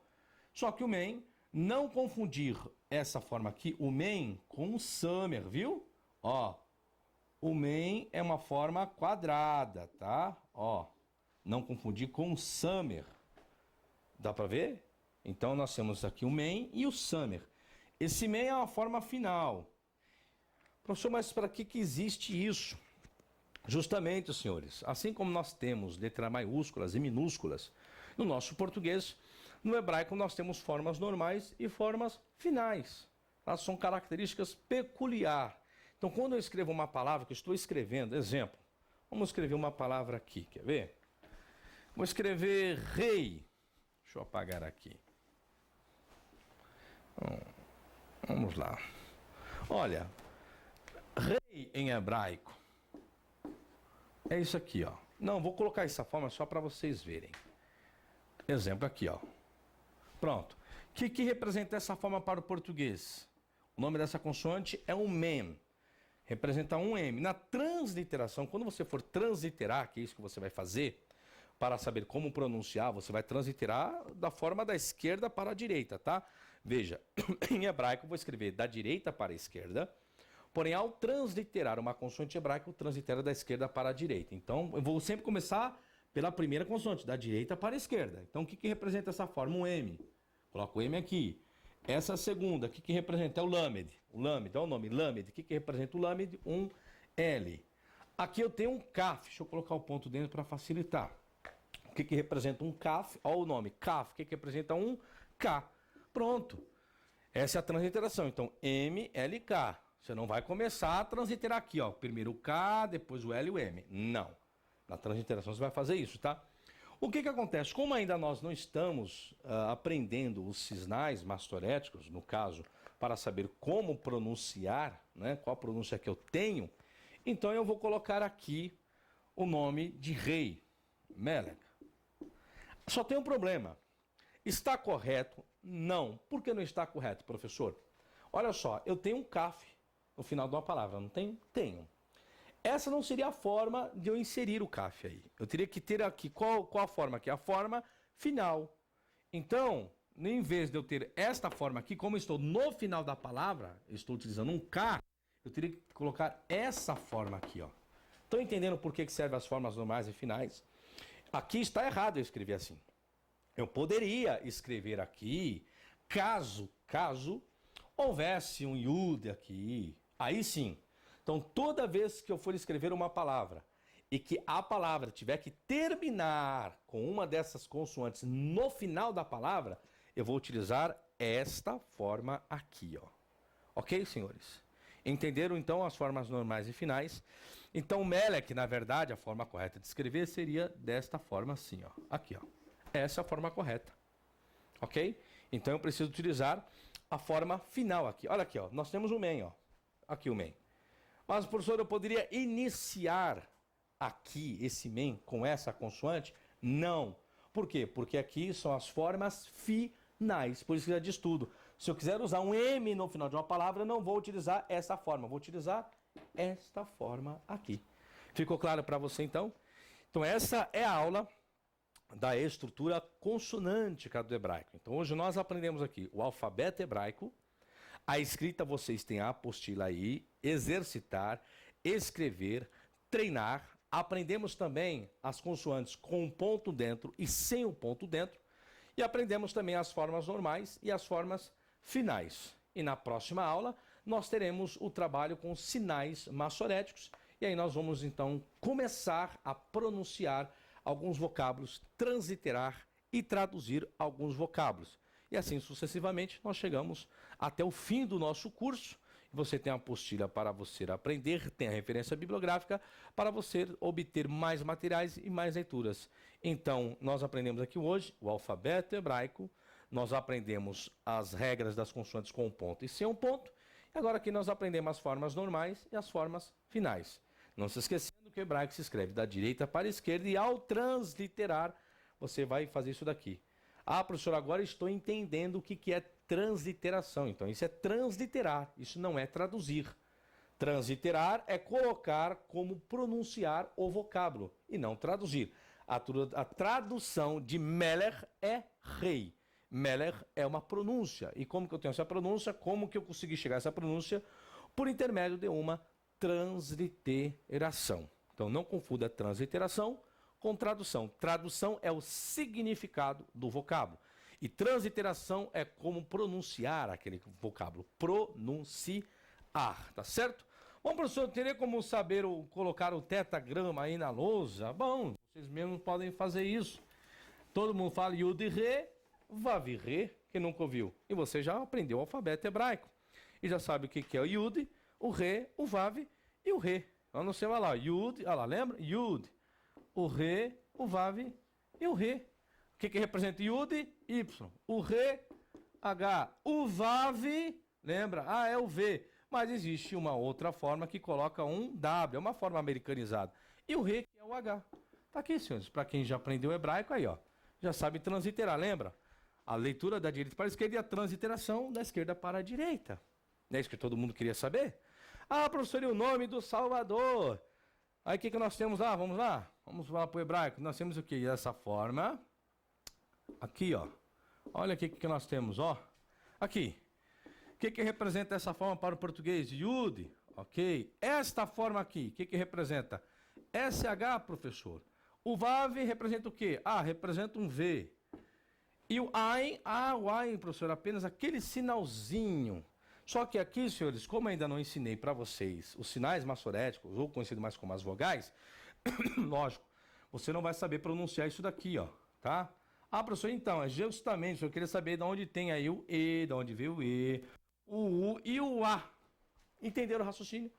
Só que o Men, não confundir essa forma aqui, o Men, com o Samer, viu? Ó, o Men é uma forma quadrada, tá? Ó, não confundir com o Samer. Dá para ver? Então nós temos aqui o Men e o Samer. Esse Men é uma forma final. Professor, mas para que existe isso? Justamente, senhores, assim como nós temos letras maiúsculas e minúsculas no nosso português, no hebraico nós temos formas normais e formas finais. Elas são características peculiares. Então, quando eu escrevo uma palavra que eu estou escrevendo, exemplo, vamos escrever uma palavra aqui, quer ver? Vou escrever rei. Deixa eu apagar aqui. Vamos lá. Olha, rei em hebraico é isso aqui, ó. Não, vou colocar essa forma só para vocês verem. Exemplo aqui, ó. Pronto. O que representa essa forma para o português? O nome dessa consoante é um Men. Representa um M. Na transliteração, quando você for transliterar, que é isso que você vai fazer, para saber como pronunciar, você vai transliterar da forma da esquerda para a direita, tá? Veja, em hebraico eu vou escrever da direita para a esquerda, porém ao transliterar uma consoante hebraica, eu translitero da esquerda para a direita. Então, eu vou sempre começar pela primeira consoante, da direita para a esquerda. Então, o que representa essa forma? Um M. Coloco o M aqui. Essa segunda, o que representa? É o Lamed. O Lamed, olha o nome, Lamed. O que representa o Lamed? Um L. Aqui eu tenho um Kaf. Deixa eu colocar o ponto dentro para facilitar. O que representa um Kaf? Olha o nome, Kaf. O que representa um K? Pronto. Essa é a transliteração. Então, M, L, K. Você não vai começar a transliterar aqui, ó. Primeiro o K, depois o L e o M. Não. Na transliteração você vai fazer isso, tá? O que acontece? Como ainda nós não estamos aprendendo os sinais mastoréticos, no caso, para saber como pronunciar, né? Qual a pronúncia que eu tenho, então eu vou colocar aqui o nome de rei. Melech. Só tem um problema. Está correto? Não. Por que não está correto, professor? Olha só, eu tenho um CAF no final de uma palavra, não tenho? Tenho. Essa não seria a forma de eu inserir o CAF aí. Eu teria que ter aqui, qual a forma aqui? A forma final. Então, em vez de eu ter esta forma aqui, como eu estou no final da palavra, eu estou utilizando um K, eu teria que colocar essa forma aqui, ó. Estão entendendo por que servem as formas normais e finais? Aqui está errado eu escrever assim. Eu poderia escrever aqui, caso houvesse um Yud aqui, aí sim. Então, toda vez que eu for escrever uma palavra e que a palavra tiver que terminar com uma dessas consoantes no final da palavra, eu vou utilizar esta forma aqui, ó. Ok, senhores? Entenderam, então, as formas normais e finais? Então, Melech, na verdade, a forma correta de escrever seria desta forma assim, ó. Aqui, ó. Essa é a forma correta. Ok? Então, eu preciso utilizar a forma final aqui. Olha aqui, ó. Nós temos o men, ó. Aqui o men. Mas, professor, eu poderia iniciar aqui esse men com essa consoante? Não. Por quê? Porque aqui são as formas finais. Por isso que já diz tudo. Se eu quiser usar um M no final de uma palavra, eu não vou utilizar essa forma. Vou utilizar esta forma aqui. Ficou claro para você, então? Então, essa é a aula da estrutura consonântica do hebraico. Então, hoje nós aprendemos aqui o alfabeto hebraico. A escrita, vocês têm a apostila aí, exercitar, escrever, treinar. Aprendemos também as consoantes com um ponto dentro e sem o ponto dentro. E aprendemos também as formas normais e as formas finais. E na próxima aula, nós teremos o trabalho com sinais massoréticos. E aí nós vamos, então, começar a pronunciar alguns vocábulos, transliterar e traduzir alguns vocábulos. E assim sucessivamente nós chegamos até o fim do nosso curso. Você tem a apostila para você aprender, tem a referência bibliográfica para você obter mais materiais e mais leituras. Então, nós aprendemos aqui hoje o alfabeto hebraico, nós aprendemos as regras das consoantes com um ponto e sem um ponto, e agora aqui nós aprendemos as formas normais e as formas finais. Não se esquecendo que o hebraico se escreve da direita para a esquerda e ao transliterar, você vai fazer isso daqui. Ah, professor, agora estou entendendo o que é transliteração. Então, isso é transliterar, isso não é traduzir. Transliterar é colocar como pronunciar o vocábulo e não traduzir. A tradução de Melech é rei. Melech é uma pronúncia. E como que eu tenho essa pronúncia? Como que eu consegui chegar a essa pronúncia? Por intermédio de uma transliteração. Então, não confunda transliteração com tradução. Tradução é o significado do vocábulo. E transliteração é como pronunciar aquele vocábulo. Pronunciar, tá certo? Bom, professor, eu teria como saber colocar o tetagrama aí na lousa? Bom, vocês mesmos podem fazer isso. Todo mundo fala Yud e Re, Vav e Re, quem nunca ouviu. E você já aprendeu o alfabeto hebraico. E já sabe o que é o Yud, o Re, o Vav e o Re. Então você vai lá, Yud, olha lá, lembra? Yud, o Re, o Vav e o Re. O que representa Yud? Y. O Re, H. O Vav, lembra? Ah, é o V. Mas existe uma outra forma que coloca um W. É uma forma americanizada. E o Re, que é o H. Tá aqui, senhores. Para quem já aprendeu hebraico, aí, ó. Já sabe transliterar, lembra? A leitura da direita para a esquerda e a transliteração da esquerda para a direita. Não é isso que todo mundo queria saber? Ah, professor, e o nome do Salvador? Aí o que nós temos lá? Vamos lá? Vamos lá para o hebraico. Nós temos o que? Dessa forma. Aqui, ó. Olha aqui o que nós temos, ó. Aqui. O que representa essa forma para o português? Yud. Ok. Esta forma aqui, o que representa? SH, professor. O Vav representa o quê? Ah, representa um V. E o Ain, o Ain, professor, apenas aquele sinalzinho. Só que aqui, senhores, como ainda não ensinei para vocês os sinais massoréticos, ou conhecido mais como as vogais, lógico, você não vai saber pronunciar isso daqui, ó, tá? Ah, professor, então, é justamente, eu queria saber de onde tem aí o E, de onde veio o E, o U e o A. Entenderam o raciocínio?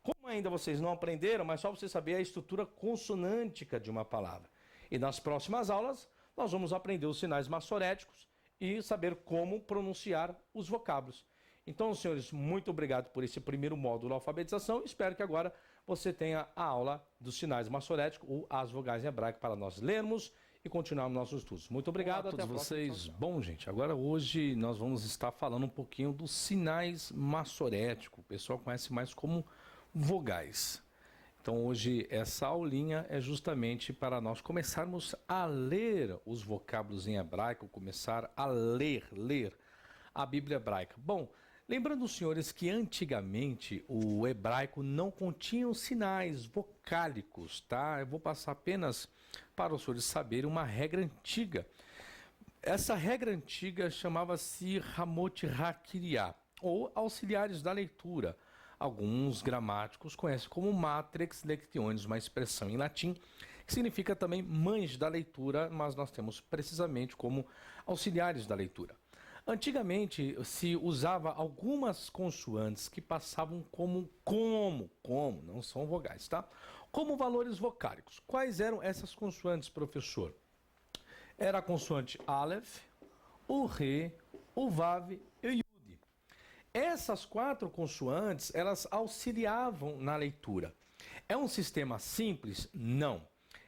Como ainda vocês não aprenderam, mas só você saber a estrutura consonântica de uma palavra. E nas próximas aulas, nós vamos aprender os sinais massoréticos e saber como pronunciar os vocábulos. Então, senhores, muito obrigado por esse primeiro módulo de alfabetização. Espero que agora você tenha a aula dos sinais maçoréticos ou as vogais em hebraico para nós lermos e continuarmos nossos estudos. Muito obrigado a todos vocês. Bom, gente, agora hoje nós vamos estar falando um pouquinho dos sinais maçoréticos. O pessoal conhece mais como vogais. Então, hoje, essa aulinha é justamente para nós começarmos a ler os vocábulos em hebraico, começar a ler a Bíblia hebraica. Bom, lembrando os senhores que antigamente o hebraico não continha os sinais vocálicos, tá? Eu vou passar apenas para os senhores saberem uma regra antiga. Essa regra antiga chamava-se Ramot HaKriá, ou auxiliares da leitura. Alguns gramáticos conhecem como matrix lectionis, uma expressão em latim, que significa também mães da leitura, mas nós temos precisamente como auxiliares da leitura. Antigamente se usava algumas consoantes que passavam como, não são vogais, tá? Como valores vocálicos. Quais eram essas consoantes, professor? Era a consoante Aleph, o Re, o Vav e o Yud. Essas quatro consoantes, elas auxiliavam na leitura. É um sistema simples? Não.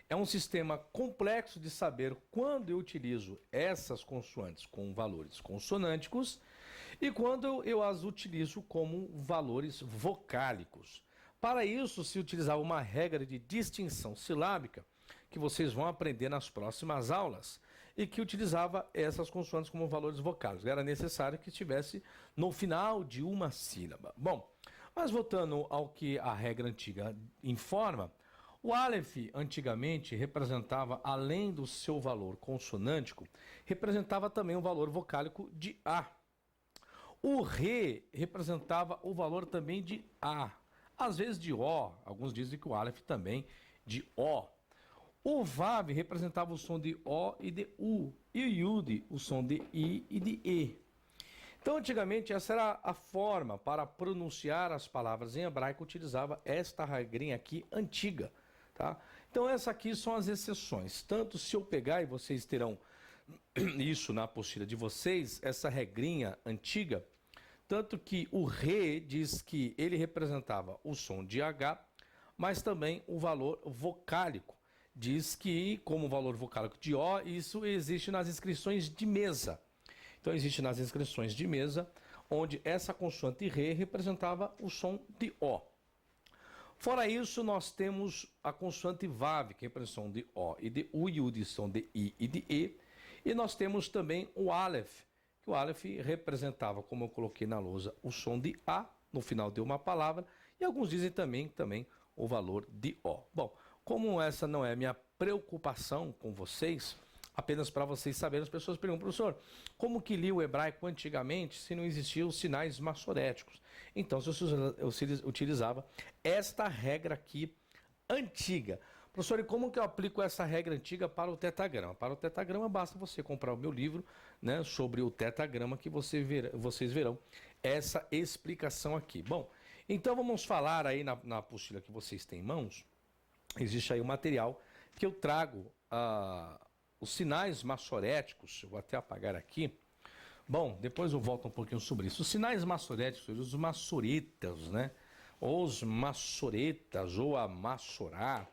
É um sistema complexo de saber quando eu utilizo essas consoantes com valores consonânticos e quando eu as utilizo como valores vocálicos. Para isso, se utilizava uma regra de distinção silábica, que vocês vão aprender nas próximas aulas, e que utilizava essas consoantes como valores vocálicos. Era necessário que estivesse no final de uma sílaba. Bom, mas voltando ao que a regra antiga informa, o Aleph antigamente representava, além do seu valor consonântico, representava também o valor vocálico de A. O Re representava o valor também de A, às vezes de O, alguns dizem que o Aleph também de O. O Vav representava o som de O e de U, e o Yud o som de I e de E. Então, antigamente, essa era a forma para pronunciar as palavras em hebraico, utilizava esta regrinha aqui antiga, tá? Então, essas aqui são as exceções. Tanto se eu pegar, e vocês terão isso na apostila de vocês, essa regrinha antiga, tanto que o Re diz que ele representava o som de H, mas também o valor vocálico. Diz que, como valor vocálico de O, isso existe nas inscrições de mesa. Então, existe nas inscrições de mesa, onde essa consoante Re representava o som de O. Fora isso, nós temos a consoante Vav, que representa o som de O e de U, Yud, o som de I e de E. E nós temos também o Aleph, que o Aleph representava, como eu coloquei na lousa, o som de A, no final de uma palavra, e alguns dizem também o valor de O. Bom, como essa não é a minha preocupação com vocês, apenas para vocês saberem, as pessoas perguntam, professor, como que lia o hebraico antigamente se não existiam os sinais maçoréticos? Então, se eu utilizava esta regra aqui antiga. Professor, e como que eu aplico essa regra antiga para o tetagrama? Para o tetagrama, basta você comprar o meu livro, né, sobre o tetagrama, que vocês verão essa explicação aqui. Bom, então vamos falar aí na apostila que vocês têm em mãos. Existe aí o material que eu trago, os sinais maçoréticos. Eu vou até apagar aqui. Bom, depois eu volto um pouquinho sobre isso. Os sinais maçoréticos, os maçoretas, né? Os maçoretas ou a maçorá.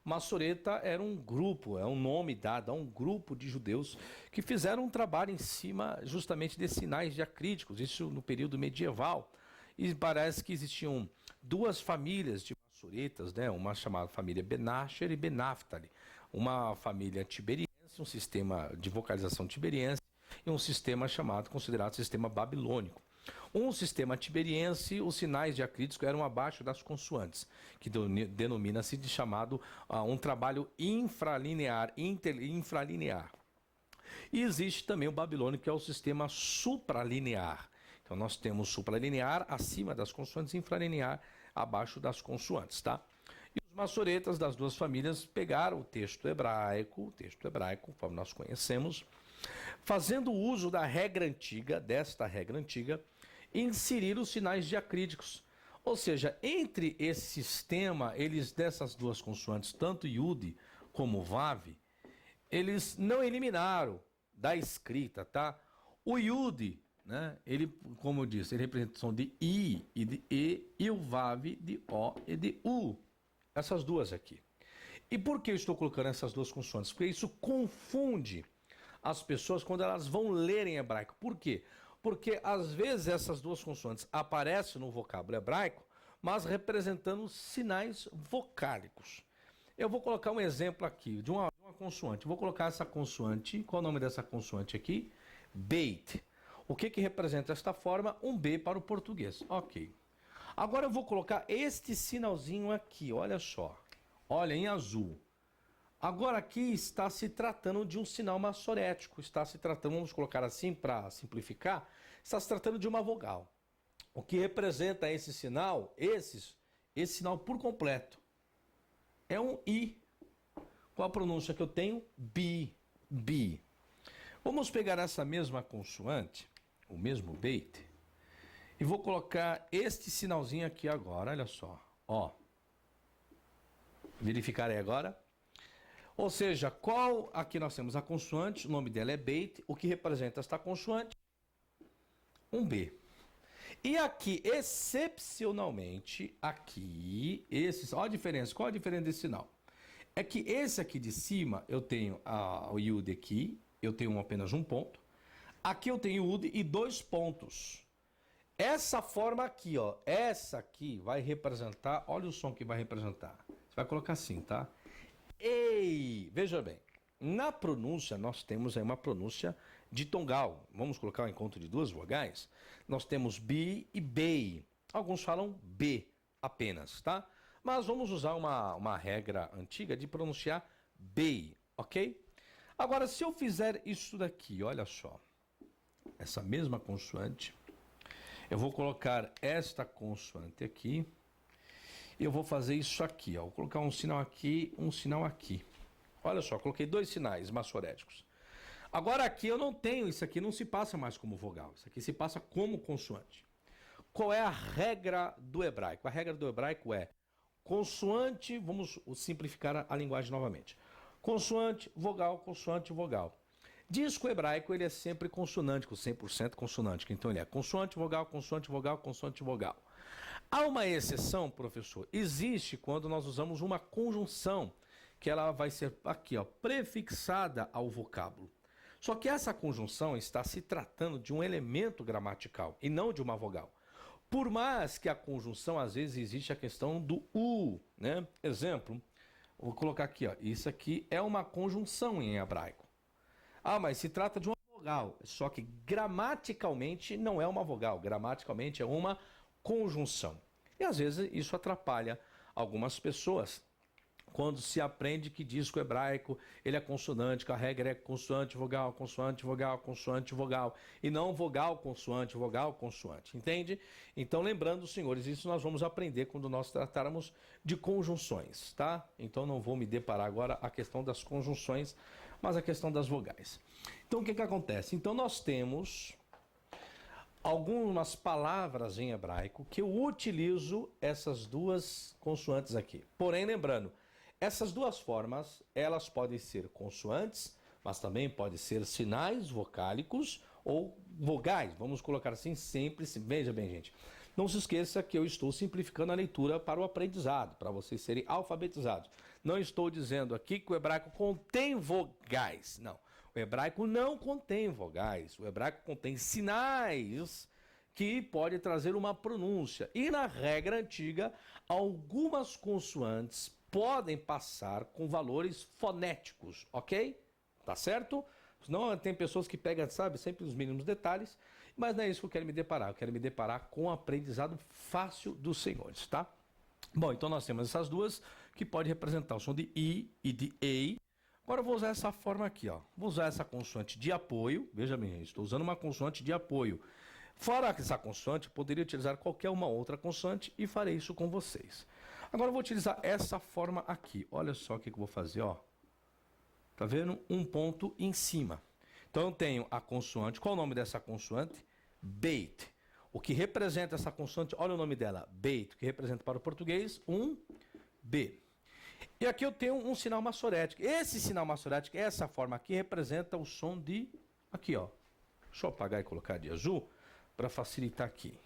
Maçoreta era um grupo, é um nome dado a um grupo de judeus que fizeram um trabalho em cima justamente desses sinais diacríticos, isso no período medieval. E parece que existiam duas famílias de maçoretas, né? Uma chamada família Ben-Asher e Ben-Naphtali, uma família tiberiense, um sistema de vocalização tiberiense e um sistema considerado sistema babilônico. Um sistema tiberiense, os sinais diacríticos eram abaixo das consoantes, que denomina-se de chamado um trabalho infralinear, infralinear. E existe também o babilônico, que é o sistema supralinear. Então, nós temos supralinear acima das consoantes e infralinear abaixo das consoantes, tá? E os maçoretas das duas famílias pegaram o texto hebraico, conforme nós conhecemos, fazendo uso da regra antiga, e inseriram os sinais diacríticos. Ou seja, entre esse sistema, dessas duas consoantes, tanto Yud como Vav, eles não eliminaram da escrita, tá? O Yud, né? Ele, como eu disse, ele representa o som de I e de E o VAV de O e de U. Essas duas aqui. E por que eu estou colocando essas duas consoantes? Porque isso confunde as pessoas quando elas vão ler em hebraico. Por quê? Porque às vezes essas duas consoantes aparecem no vocábulo hebraico, mas representando sinais vocálicos. Eu vou colocar um exemplo aqui de uma consoante. Vou colocar essa consoante, qual é o nome dessa consoante aqui? Beit. O que representa esta forma? Um B para o português. Ok. Agora eu vou colocar este sinalzinho aqui, olha só. Olha, em azul. Agora aqui está se tratando de um sinal massorético. Está se tratando, vamos colocar assim para simplificar, está se tratando de uma vogal. O que representa esse sinal, esse sinal por completo, é um I. Qual a pronúncia que eu tenho? Bi. Bi. Vamos pegar essa mesma consoante, o mesmo beit, e vou colocar este sinalzinho aqui agora, olha só. Ó. Verificarei agora. Ou seja, aqui nós temos a consoante, o nome dela é beit, o que representa esta consoante? Um B. E aqui, excepcionalmente, aqui, olha a diferença, qual a diferença desse sinal? É que esse aqui de cima, eu tenho o Yud aqui, eu tenho apenas um ponto. Aqui eu tenho Yud e 2 pontos. Essa forma aqui, ó, essa aqui vai representar, olha o som que vai representar. Você vai colocar assim, tá? Ei, veja bem, na pronúncia nós temos aí uma pronúncia de tongal. Vamos colocar o encontro de duas vogais. Nós temos bi e bei. Alguns falam B apenas, tá? Mas vamos usar uma regra antiga de pronunciar bei, ok? Agora, se eu fizer isso daqui, olha só, essa mesma consoante, eu vou colocar esta consoante aqui. Eu vou fazer isso aqui, ó. Vou colocar um sinal aqui, um sinal aqui. Olha só, coloquei 2 sinais massoréticos. Agora aqui eu não tenho, isso aqui não se passa mais como vogal. Isso aqui se passa como consoante. Qual é a regra do hebraico? A regra do hebraico é consoante, vamos simplificar a linguagem novamente. Consoante, vogal, consoante, vogal. Diz que o hebraico ele é sempre consonântico, 100% consonântico. Então ele é consoante, vogal, consoante, vogal, consoante, vogal. Há uma exceção, professor. Existe quando nós usamos uma conjunção, que ela vai ser aqui, ó, prefixada ao vocábulo. Só que essa conjunção está se tratando de um elemento gramatical e não de uma vogal. Por mais que a conjunção, às vezes, existe a questão do U, né? Exemplo, vou colocar aqui, ó, isso aqui é uma conjunção em hebraico. Ah, mas se trata de uma vogal, só que gramaticalmente não é uma vogal, gramaticalmente é uma conjunção. E às vezes isso atrapalha algumas pessoas. Quando se aprende que diz que o hebraico ele é consonante, que a regra é consoante, vogal, consoante, vogal, consoante, vogal, e não vogal, consoante, entende? Então, lembrando, senhores, isso nós vamos aprender quando nós tratarmos de conjunções, tá? Então, não vou me deparar agora a questão das conjunções, mas a questão das vogais. Então, o que acontece? Então, nós temos algumas palavras em hebraico que eu utilizo essas duas consoantes aqui. Porém, lembrando, essas duas formas, elas podem ser consoantes, mas também podem ser sinais vocálicos ou vogais. Vamos colocar assim sempre. Veja bem, gente. Não se esqueça que eu estou simplificando a leitura para o aprendizado, para vocês serem alfabetizados. Não estou dizendo aqui que o hebraico contém vogais. Não. O hebraico não contém vogais. O hebraico contém sinais que pode trazer uma pronúncia. E na regra antiga, algumas consoantes podem passar com valores fonéticos, ok? Tá certo? Senão tem pessoas que pegam, sabe, sempre os mínimos detalhes, mas não é isso que eu quero me deparar. Eu quero me deparar com o aprendizado fácil dos senhores, tá? Bom, então nós temos essas duas que pode representar o som de I e de EI. Agora eu vou usar essa forma aqui, ó. Vou usar essa consoante de apoio. Veja bem, gente, estou usando uma consoante de apoio. Fora essa consoante, eu poderia utilizar qualquer uma outra consoante e farei isso com vocês. Agora eu vou utilizar essa forma aqui. Olha só o que eu vou fazer, ó. Tá vendo? Um ponto em cima. Então eu tenho a consoante. Qual é o nome dessa consoante? Beit. O que representa essa consoante? Olha o nome dela. Beit. O que representa para o português? Um B. E aqui eu tenho um sinal massorético. Esse sinal massorético, essa forma aqui, representa o som de... Aqui, ó. Deixa eu apagar e colocar de azul. para facilitar aqui.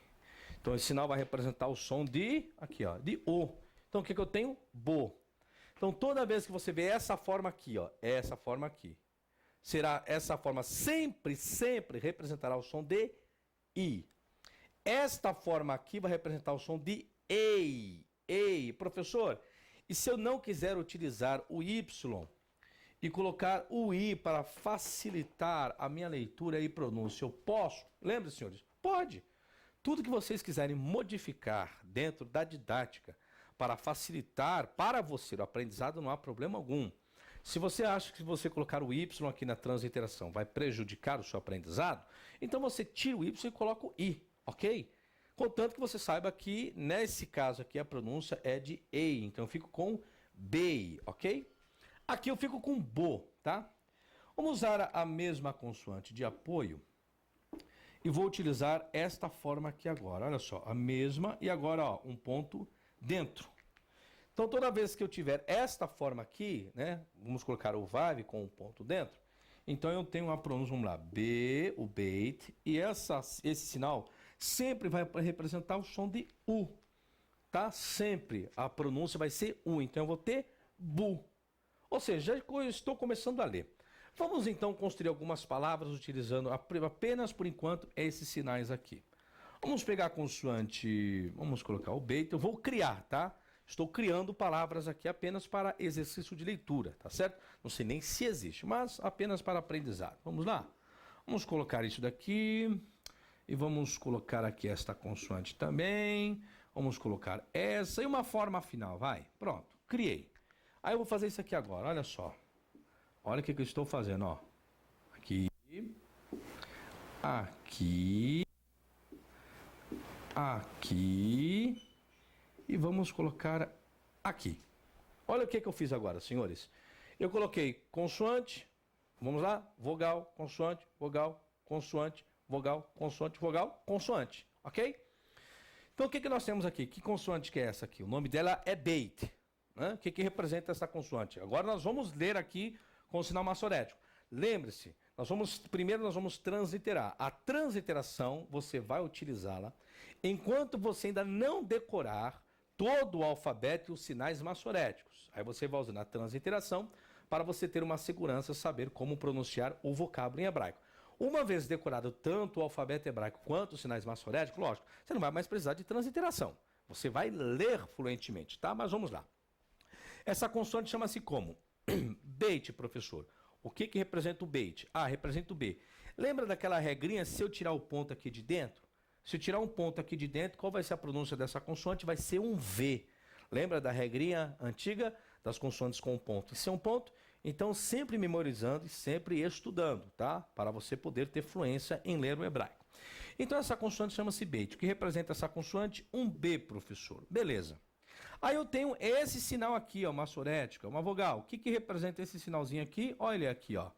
Então esse sinal vai representar o som de, aqui ó, de O. Então o que eu tenho? Bo. Então toda vez que você vê essa forma aqui, ó, essa forma aqui, será essa forma sempre representará o som de I. Esta forma aqui vai representar o som de EI. EI. Professor, e se eu não quiser utilizar o Y e colocar o I para facilitar a minha leitura e pronúncia, eu posso? Lembre, senhores, pode. Tudo que vocês quiserem modificar dentro da didática para facilitar para você o aprendizado, não há problema algum. Se você acha que se você colocar o Y aqui na transliteração vai prejudicar o seu aprendizado, então você tira o Y e coloca o I, ok? Contanto que você saiba que, nesse caso aqui, a pronúncia é de EI, então eu fico com BEI, ok? Aqui eu fico com BO, tá? Vamos usar a mesma consoante de apoio e vou utilizar esta forma aqui agora, olha só, a mesma, e agora, ó, um ponto dentro. Então, toda vez que eu tiver esta forma aqui, né, vamos colocar o VAV com um ponto dentro, então eu tenho uma pronúncia, vamos lá, B, o BEIT, e esse sinal sempre vai representar o som de U, tá? Sempre a pronúncia vai ser U, então eu vou ter BU. Ou seja, já estou começando a ler. Vamos então construir algumas palavras utilizando apenas por enquanto esses sinais aqui. Vamos pegar a consoante, vamos colocar o BEIT, eu vou criar, tá? Estou criando palavras aqui apenas para exercício de leitura, tá certo? Não sei nem se existe, mas apenas para aprendizado. Vamos lá? Vamos colocar isso daqui e vamos colocar aqui esta consoante também. Vamos colocar essa e uma forma final, vai. Pronto, criei. Aí eu vou fazer isso aqui agora, olha só. Olha o que eu estou fazendo, ó. Aqui, aqui, aqui. E vamos colocar aqui. Olha o que eu fiz agora, senhores. Eu coloquei consoante, vamos lá, vogal, consoante, vogal, consoante, vogal, consoante, vogal, consoante, ok? Então o que nós temos aqui? Que consoante que é essa aqui? O nome dela é BEIT. Né? O que representa essa consoante? Agora nós vamos ler aqui com o sinal maçorético. Lembre-se, primeiro nós vamos transliterar. A transliteração, você vai utilizá-la enquanto você ainda não decorar todo o alfabeto e os sinais maçoréticos. Aí você vai usar a transliteração para você ter uma segurança, saber como pronunciar o vocábulo em hebraico. Uma vez decorado tanto o alfabeto hebraico quanto os sinais maçoréticos, lógico, você não vai mais precisar de transliteração. Você vai ler fluentemente, tá? Mas vamos lá. Essa consoante chama-se como? BEIT, professor. O que representa o BEIT? Ah, representa o B. Lembra daquela regrinha, se eu tirar o ponto aqui de dentro? Se eu tirar um ponto aqui de dentro, qual vai ser a pronúncia dessa consoante? Vai ser um V. Lembra da regrinha antiga das consoantes com um ponto e sem um ponto? Então, sempre memorizando e sempre estudando, tá? Para você poder ter fluência em ler o hebraico. Então, essa consoante chama-se BEIT. O que representa essa consoante? Um B, professor. Beleza. Aí eu tenho esse sinal aqui, ó, maçorético, uma vogal. O que representa esse sinalzinho aqui? Olha ele aqui, ó.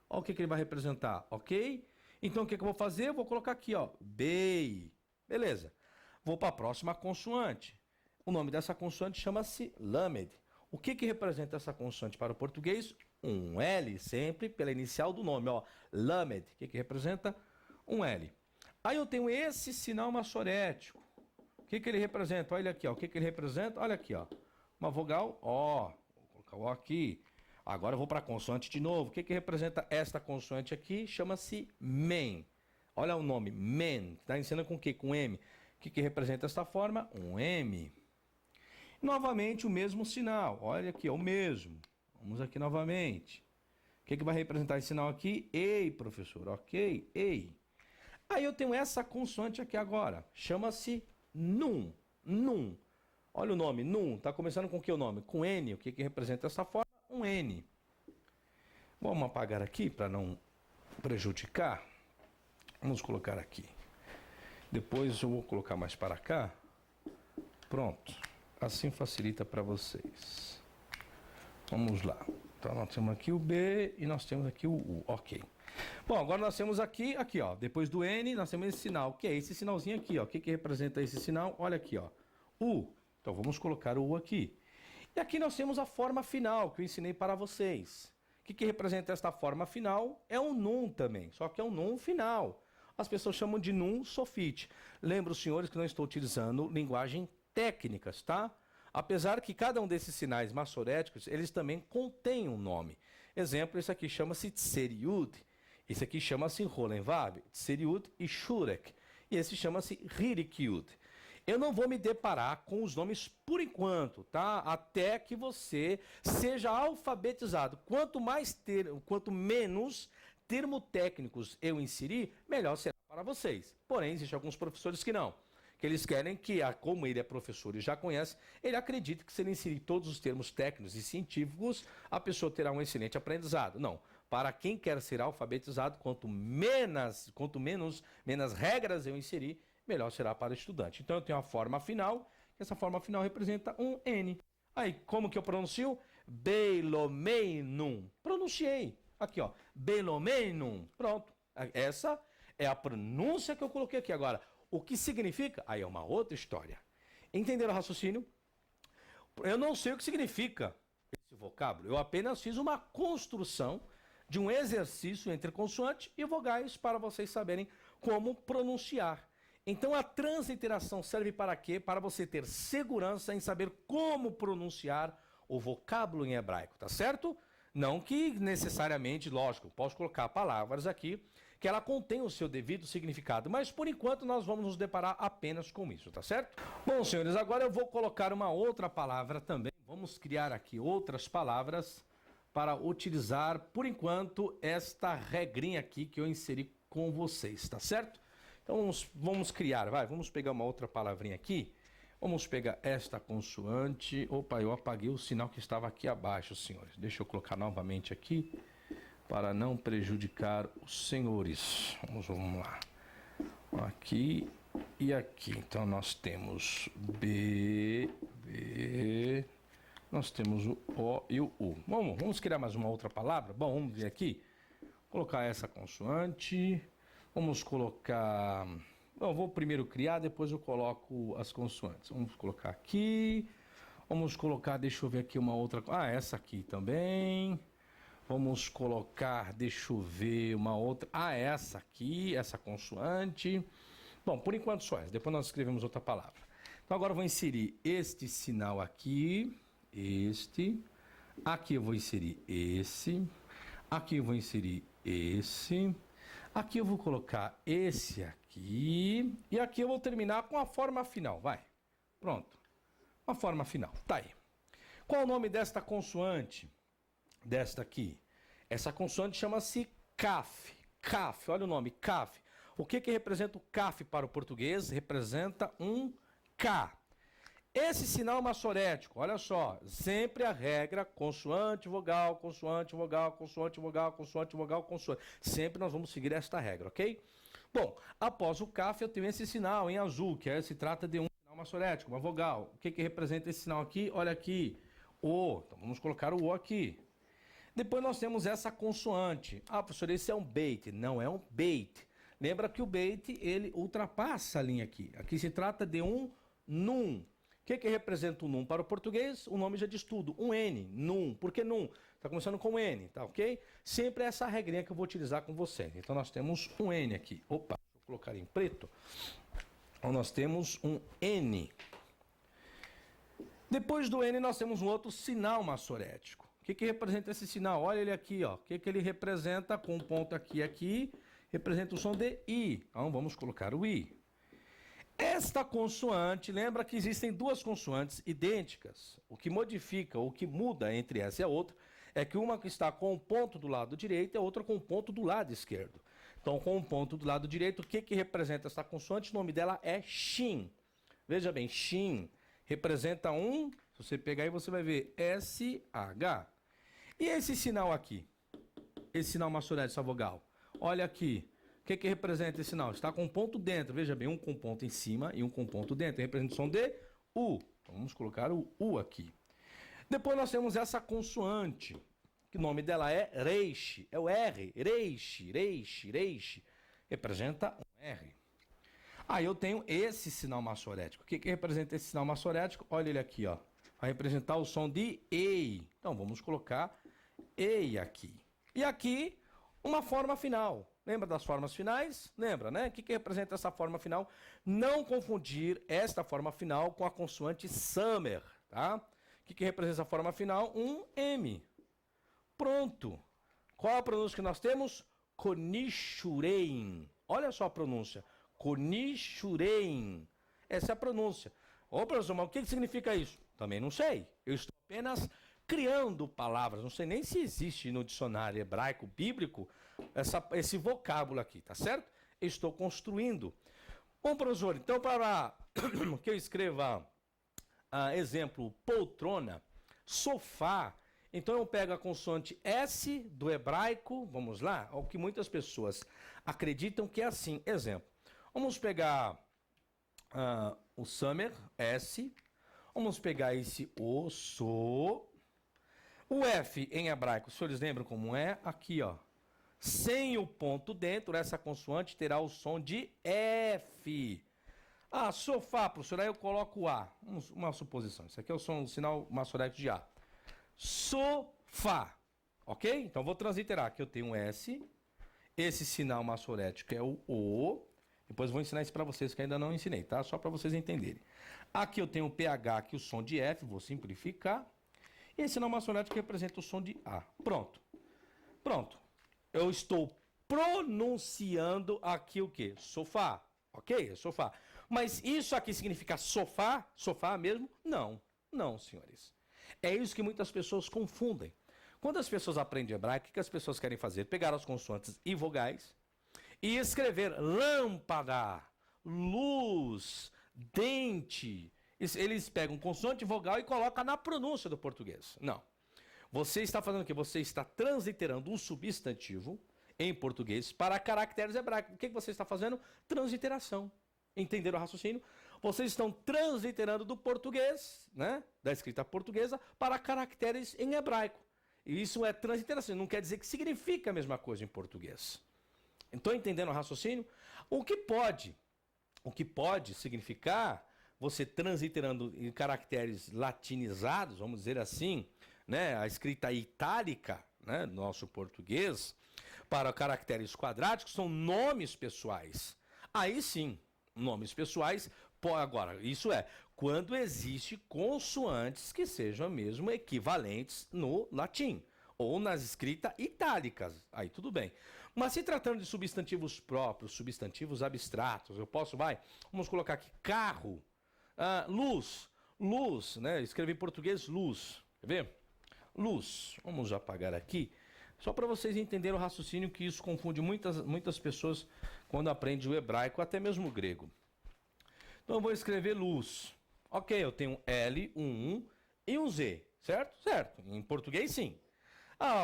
Olha o que ele vai representar, ok? Então o que eu vou fazer? Eu vou colocar aqui, ó, BEI. Beleza. Vou para a próxima consoante. O nome dessa consoante chama-se Lamed. O que representa essa consoante para o português? Um L, sempre pela inicial do nome, ó. Lamed. O que representa? Um L. Aí eu tenho esse sinal maçorético. O que ele representa? Olha aqui, ó. O que ele representa? Olha aqui, ó. Uma vogal, ó. Vou colocar o ó aqui. Agora eu vou para a consoante de novo. O que representa esta consoante aqui? Chama-se MEN. Olha o nome, MEN. Está ensinando com o quê? Com M. O que representa esta forma? Um M. Novamente o mesmo sinal. Olha aqui, é o mesmo. Vamos aqui novamente. O que vai representar esse sinal aqui? EI, professor. Ok? EI. Aí eu tenho essa consoante aqui agora. Chama-se NUN. NUN. Olha o nome, NUN. Está começando com o que o nome? Com N. O que representa essa forma? Um N. Vamos apagar aqui para não prejudicar. Vamos colocar aqui. Depois eu vou colocar mais para cá. Pronto. Assim facilita para vocês. Vamos lá. Então nós temos aqui o B e nós temos aqui o U. Ok. Bom, agora nós temos aqui, ó. Depois do N, nós temos esse sinal. Que é esse sinalzinho aqui, ó. O que representa esse sinal? Olha aqui, ó. U. Então vamos colocar o U aqui. E aqui nós temos a forma final que eu ensinei para vocês. O que representa esta forma final? É um NUN também, só que é um NUN final. as pessoas chamam de nun sofite. Lembro, senhores, que não estou utilizando linguagem técnicas, tá? Apesar que cada um desses sinais massoréticos, eles também contêm um nome. Exemplo, esse aqui chama-se tseriud, esse aqui chama-se rolenvab, tseriud e shurek, e esse chama-se ririkiud. Eu não vou me deparar com os nomes por enquanto, tá? Até que você seja alfabetizado. Quanto menos termotécnicos eu inserir, melhor será para vocês. Porém, existem alguns professores que não. Que eles querem que, como ele é professor e já conhece, ele acredita que se ele inserir todos os termos técnicos e científicos, a pessoa terá um excelente aprendizado. Não. Para quem quer ser alfabetizado, quanto menos regras eu inserir, melhor será para o estudante. Então eu tenho a forma final, que essa forma final representa um N. Aí, como que eu pronuncio? Belomenum. Pronunciei. Aqui, ó. Belomenum. Pronto. Essa é a pronúncia que eu coloquei aqui. Agora, o que significa? Aí é uma outra história. Entenderam o raciocínio? Eu não sei o que significa esse vocábulo. Eu apenas fiz uma construção de um exercício entre consoante e vogais para vocês saberem como pronunciar. Então a transliteração serve para quê? Para você ter segurança em saber como pronunciar o vocábulo em hebraico, tá certo? Não que necessariamente, lógico, posso colocar palavras aqui que ela contém o seu devido significado, mas por enquanto nós vamos nos deparar apenas com isso, tá certo? Bom, senhores, agora eu vou colocar uma outra palavra também. Vamos criar aqui outras palavras para utilizar, por enquanto, esta regrinha aqui que eu inseri com vocês, tá certo? Então vamos criar, vamos pegar uma outra palavrinha aqui. Vamos pegar esta consoante. Opa, eu apaguei o sinal que estava aqui abaixo, senhores. Deixa eu colocar novamente aqui para não prejudicar os senhores. Vamos lá. Aqui e aqui. Então nós temos B, nós temos o O e o U. Vamos criar mais uma outra palavra? Bom, vamos ver aqui. Colocar essa consoante. Vamos colocar... Bom, vou primeiro criar, depois eu coloco as consoantes. Vamos colocar aqui. Vamos colocar, deixa eu ver aqui uma outra... Ah, essa aqui também. Vamos colocar, deixa eu ver uma outra... Ah, essa aqui, essa consoante. Bom, por enquanto só essa. Depois nós escrevemos outra palavra. Então agora eu vou inserir este sinal aqui. Este. Aqui eu vou inserir esse. Aqui eu vou inserir esse. Aqui eu vou colocar esse aqui. E aqui eu vou terminar com a forma final. Vai. Pronto. A forma final. Tá aí. Qual o nome desta consoante? Desta aqui. Essa consoante chama-se CAF. CAF. Olha o nome. CAF. O que representa o CAF para o português? Representa um K. Esse sinal massorético, olha só, sempre a regra consoante, vogal, consoante, vogal, consoante, vogal, consoante, vogal, consoante. Sempre nós vamos seguir esta regra, ok? Bom, após o CAF eu tenho esse sinal em azul, que se trata de um sinal massorético, uma vogal. O que representa esse sinal aqui? Olha aqui, O. Então vamos colocar o O aqui. Depois nós temos essa consoante. Ah, professor, esse é um beit. Não é um beit. Lembra que o beit, ele ultrapassa a linha aqui. Aqui se trata de um num. O que representa o num para o português? O nome já diz tudo. Um N, num. Por que num? Está começando com N, tá ok? Sempre é essa regrinha que eu vou utilizar com vocês. Então nós temos um N aqui. Opa, deixa eu colocar em preto. Então nós temos um N. Depois do N nós temos um outro sinal massorético. O que representa esse sinal? Olha ele aqui, ó. O que ele representa com um ponto aqui e aqui? Representa o som de I. Então vamos colocar o I. Esta consoante, lembra que existem duas consoantes idênticas. O que modifica, o que muda entre essa e a outra, é que uma que está com um ponto do lado direito e a outra com um ponto do lado esquerdo. Então, com um ponto do lado direito, o que representa essa consoante? O nome dela é Shin. Veja bem, Shin representa um, se você pegar aí você vai ver, SH. E esse sinal aqui? Esse sinal massorético, essa vogal? Olha aqui. O que representa esse sinal? Está com um ponto dentro. Veja bem, um com ponto em cima e um com ponto dentro. Representa o som de U. Então, vamos colocar o U aqui. Depois nós temos essa consoante, que o nome dela é Reish. É o R. Reish, Reish, Reish. Representa um R. Aí eu tenho esse sinal massorético. O que representa esse sinal massorético? Olha ele aqui, ó. Vai representar o som de EI. Então, vamos colocar EI aqui. E aqui, uma forma final. Lembra das formas finais? Lembra, né? O que representa essa forma final? Não confundir esta forma final com a consoante summer, tá? O que representa a forma final? Um M. Pronto. Qual a pronúncia que nós temos? Konishurein. Olha só a pronúncia. Konishurein. Essa é a pronúncia. Ô, professor, mas o que significa isso? Também não sei. Eu estou apenas criando palavras. Não sei nem se existe no dicionário hebraico bíblico esse vocábulo aqui, tá certo? Eu estou construindo. Bom, professor, então para que eu escreva, exemplo, poltrona, sofá, então eu pego a consoante S do hebraico, vamos lá, o que muitas pessoas acreditam que é assim. Exemplo, vamos pegar o summer, S, vamos pegar esse o, so, o F em hebraico, os senhores lembram como é? Aqui, ó. Sem o ponto dentro, essa consoante terá o som de F. Ah, sofá, professor, aí eu coloco o A. Uma suposição. Isso aqui é o sinal maçorético de A. Sofá. Ok? Então vou transliterar. Aqui eu tenho um S. Esse sinal maçorético é o O. Depois vou ensinar isso para vocês que ainda não ensinei, tá? Só para vocês entenderem. Aqui eu tenho o PH, aqui o som de F. Vou simplificar. E esse sinal maçorético representa o som de A. Pronto. Pronto. Eu estou pronunciando aqui o quê? Sofá. Ok? Sofá. Mas isso aqui significa sofá? Sofá mesmo? Não. Não, senhores. É isso que muitas pessoas confundem. Quando as pessoas aprendem hebraico, o que as pessoas querem fazer? Pegar as consoantes e vogais e escrever lâmpada, luz, dente. Eles pegam consoante e vogal e colocam na pronúncia do português. Não. Você está fazendo o quê? Você está transliterando um substantivo em português para caracteres hebraicos. O que você está fazendo? Transliteração. Entenderam o raciocínio? Vocês estão transliterando do português, né? Da escrita portuguesa, para caracteres em hebraico. E isso é transliteração. Não quer dizer que significa a mesma coisa em português. Estão entendendo o raciocínio? O que pode significar você transliterando em caracteres latinizados, vamos dizer assim, né? A escrita itálica, né? Nosso português, para caracteres quadráticos, são nomes pessoais. Aí sim, nomes pessoais, agora, isso é, quando existe consoantes que sejam mesmo equivalentes no latim, ou nas escritas itálicas, aí tudo bem. Mas se tratando de substantivos próprios, substantivos abstratos, vamos colocar aqui carro, luz, né? Escrevi em português luz, quer ver? Luz, vamos apagar aqui, só para vocês entenderem o raciocínio, que isso confunde muitas pessoas quando aprendem o hebraico, até mesmo o grego. Então eu vou escrever luz. Ok, eu tenho L, um e um Z, certo? Certo, em português sim.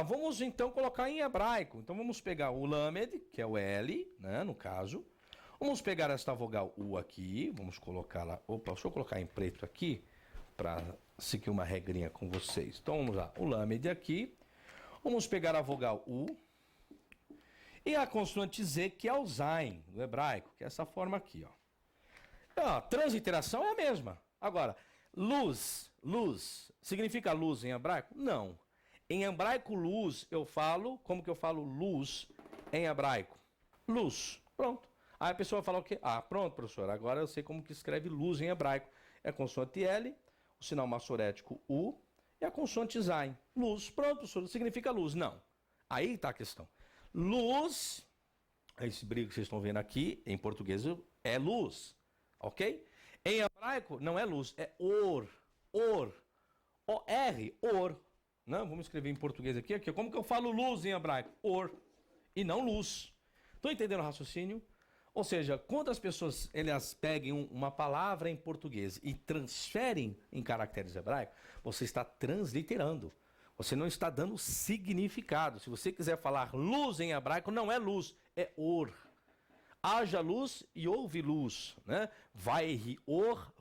Vamos então colocar em hebraico. Então vamos pegar o lamed, que é o L, né, no caso. Vamos pegar esta vogal U aqui, vamos colocar lá. Opa, deixa eu colocar em preto aqui, para seguir uma regrinha com vocês. Então vamos lá, o lamed aqui. Vamos pegar a vogal U e a consoante Z, que é o zain, do hebraico, que é essa forma aqui, ó. A transliteração é a mesma. Agora, luz, significa luz em hebraico? Não. Em hebraico, luz, como que eu falo luz em hebraico? Luz, pronto. Aí a pessoa fala o quê? Pronto, professor, agora eu sei como que escreve luz em hebraico. É a consoante L, o sinal maçorético U e a consoante zain. Luz, pronto, professor, significa luz. Não. Aí está a questão. Luz, esse brilho que vocês estão vendo aqui, em português, é luz. Ok? Em hebraico, não é luz, é or. O-R, or. Não, vamos escrever em português aqui. Como que eu falo luz em hebraico? Or. E não luz. Estão entendendo o raciocínio? Ou seja, quando as pessoas elas peguem uma palavra em português e transferem em caracteres hebraicos, você está transliterando. Você não está dando significado. Se você quiser falar luz em hebraico, não é luz, é or. Haja luz e houve luz, né? Vai or.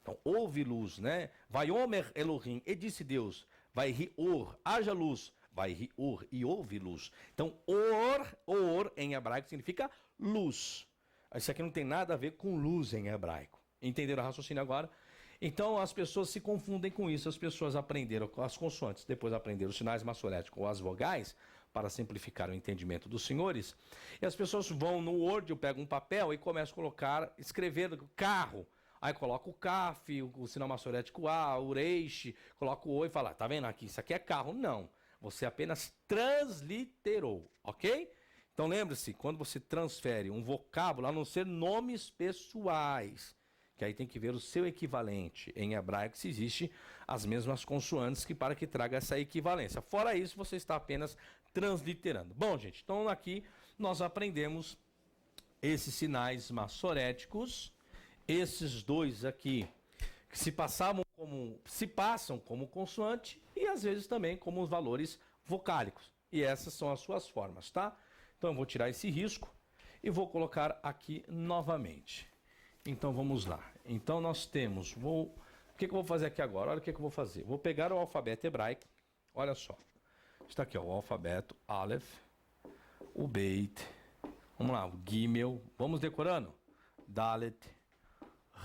Então, houve luz, né? Vai Omer Elohim, e disse Deus, vai or, haja luz, vai or, e houve luz. Então, or em hebraico significa luz. Isso aqui não tem nada a ver com luz em hebraico. Entenderam o raciocínio agora? Então, as pessoas se confundem com isso. As pessoas aprenderam as consoantes, depois aprenderam os sinais maçoréticos ou as vogais, para simplificar o entendimento dos senhores. E as pessoas vão no Word, eu pego um papel e começo a colocar, escrever carro. Aí coloco o CAF, o sinal maçorético A, o Reish, coloco o O e falo, tá vendo aqui, isso aqui é carro. Não, você apenas transliterou, ok? Então lembre-se, quando você transfere um vocábulo, a não ser nomes pessoais, que aí tem que ver o seu equivalente em hebraico, se existe as mesmas consoantes que para que traga essa equivalência. Fora isso, você está apenas transliterando. Bom, gente, então aqui nós aprendemos esses sinais maçoréticos, esses dois aqui, que se passam como consoante e às vezes também como os valores vocálicos. E essas são as suas formas, tá? Então eu vou tirar esse risco e vou colocar aqui novamente. Então vamos lá. Então nós temos, o que eu vou fazer aqui agora? Olha o que eu vou fazer. Vou pegar o alfabeto hebraico, olha só. Está aqui ó, o alfabeto, Aleph, o Beit, vamos lá, o Gimel, vamos decorando? Dalet,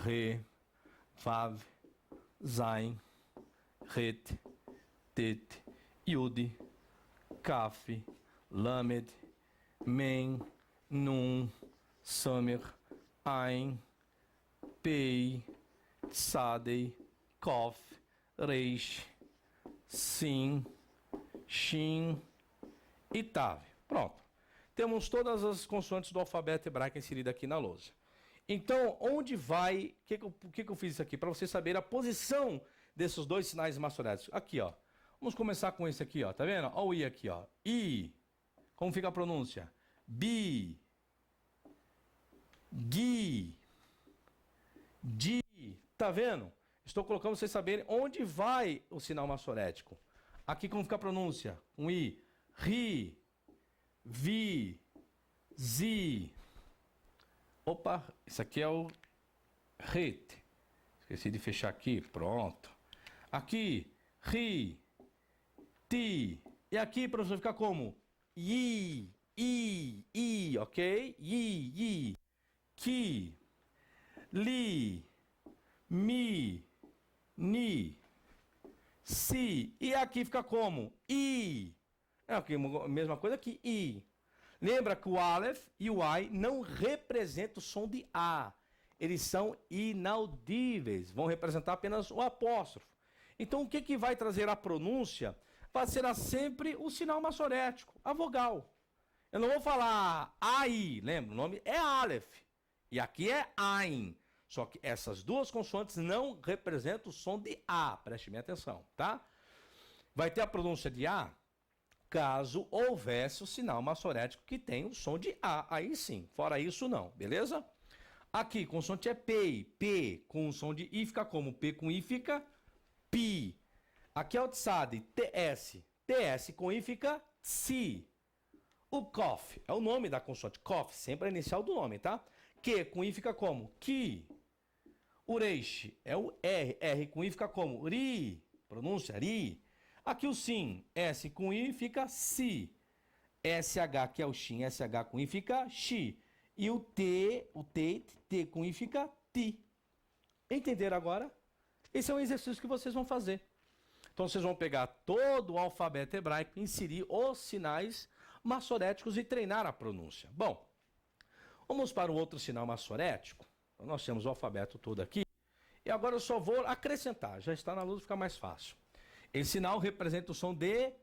Re, Vav, Zain, Het, Tet, Yud, Kaf, Lamed, Men, Nun, Samer, Ain, Pei, Tsadei, Kof, Reish, Sin, Shin e Tav. Pronto. Temos todas as consoantes do alfabeto hebraico inseridas aqui na lousa. Então, onde vai... O que eu fiz isso aqui? Para você saber a posição desses dois sinais maçoréticos. Aqui, ó. Vamos começar com esse aqui, ó. Tá vendo? Olha o I aqui, ó. I. Como fica a pronúncia? Bi. Gui. Di. Tá vendo? Estou colocando para vocês saberem onde vai o sinal maçorético. Aqui como fica a pronúncia? Um I. Ri. Vi. Zi. Opa, isso aqui é o RET. Esqueci de fechar aqui, pronto. Aqui, ri, ti. E aqui, professor, fica como? I, ok? I, ki, li, mi, ni, si. E aqui fica como? I. É aqui, a mesma coisa que I. Lembra que o Aleph e o I não representam o som de A. Eles são inaudíveis. Vão representar apenas o apóstrofo. Então, o que vai trazer a pronúncia? Será sempre o sinal maçorético, a vogal. Eu não vou falar AI, lembra? O nome é Aleph. E aqui é Ain. Só que essas duas consoantes não representam o som de A. Preste bem atenção, tá? Vai ter a pronúncia de A caso houvesse o sinal maçorético que tem o som de A. Aí sim. Fora isso, não. Beleza? Aqui, consoante é P. P com o som de I fica como? P com I fica Pi. Aqui é o Tsad, TS. TS com I fica Tsi. O Kof é o nome da consoante. Kof, sempre a inicial do nome, tá? Q com I fica como? Ki. O Reish é o R. R com I fica como? Ri. Pronúncia, Ri. Aqui o Sim, S com I fica Si. SH, que é o Shin, SH com I fica Shi. E o T com I fica Ti. Entenderam agora? Esse é um exercício que vocês vão fazer. Então vocês vão pegar todo o alfabeto hebraico, inserir os sinais maçoréticos e treinar a pronúncia. Bom, vamos para o outro sinal maçorético. Então, nós temos o alfabeto todo aqui. E agora eu só vou acrescentar. Já está na luz, fica mais fácil. Esse sinal representa o som de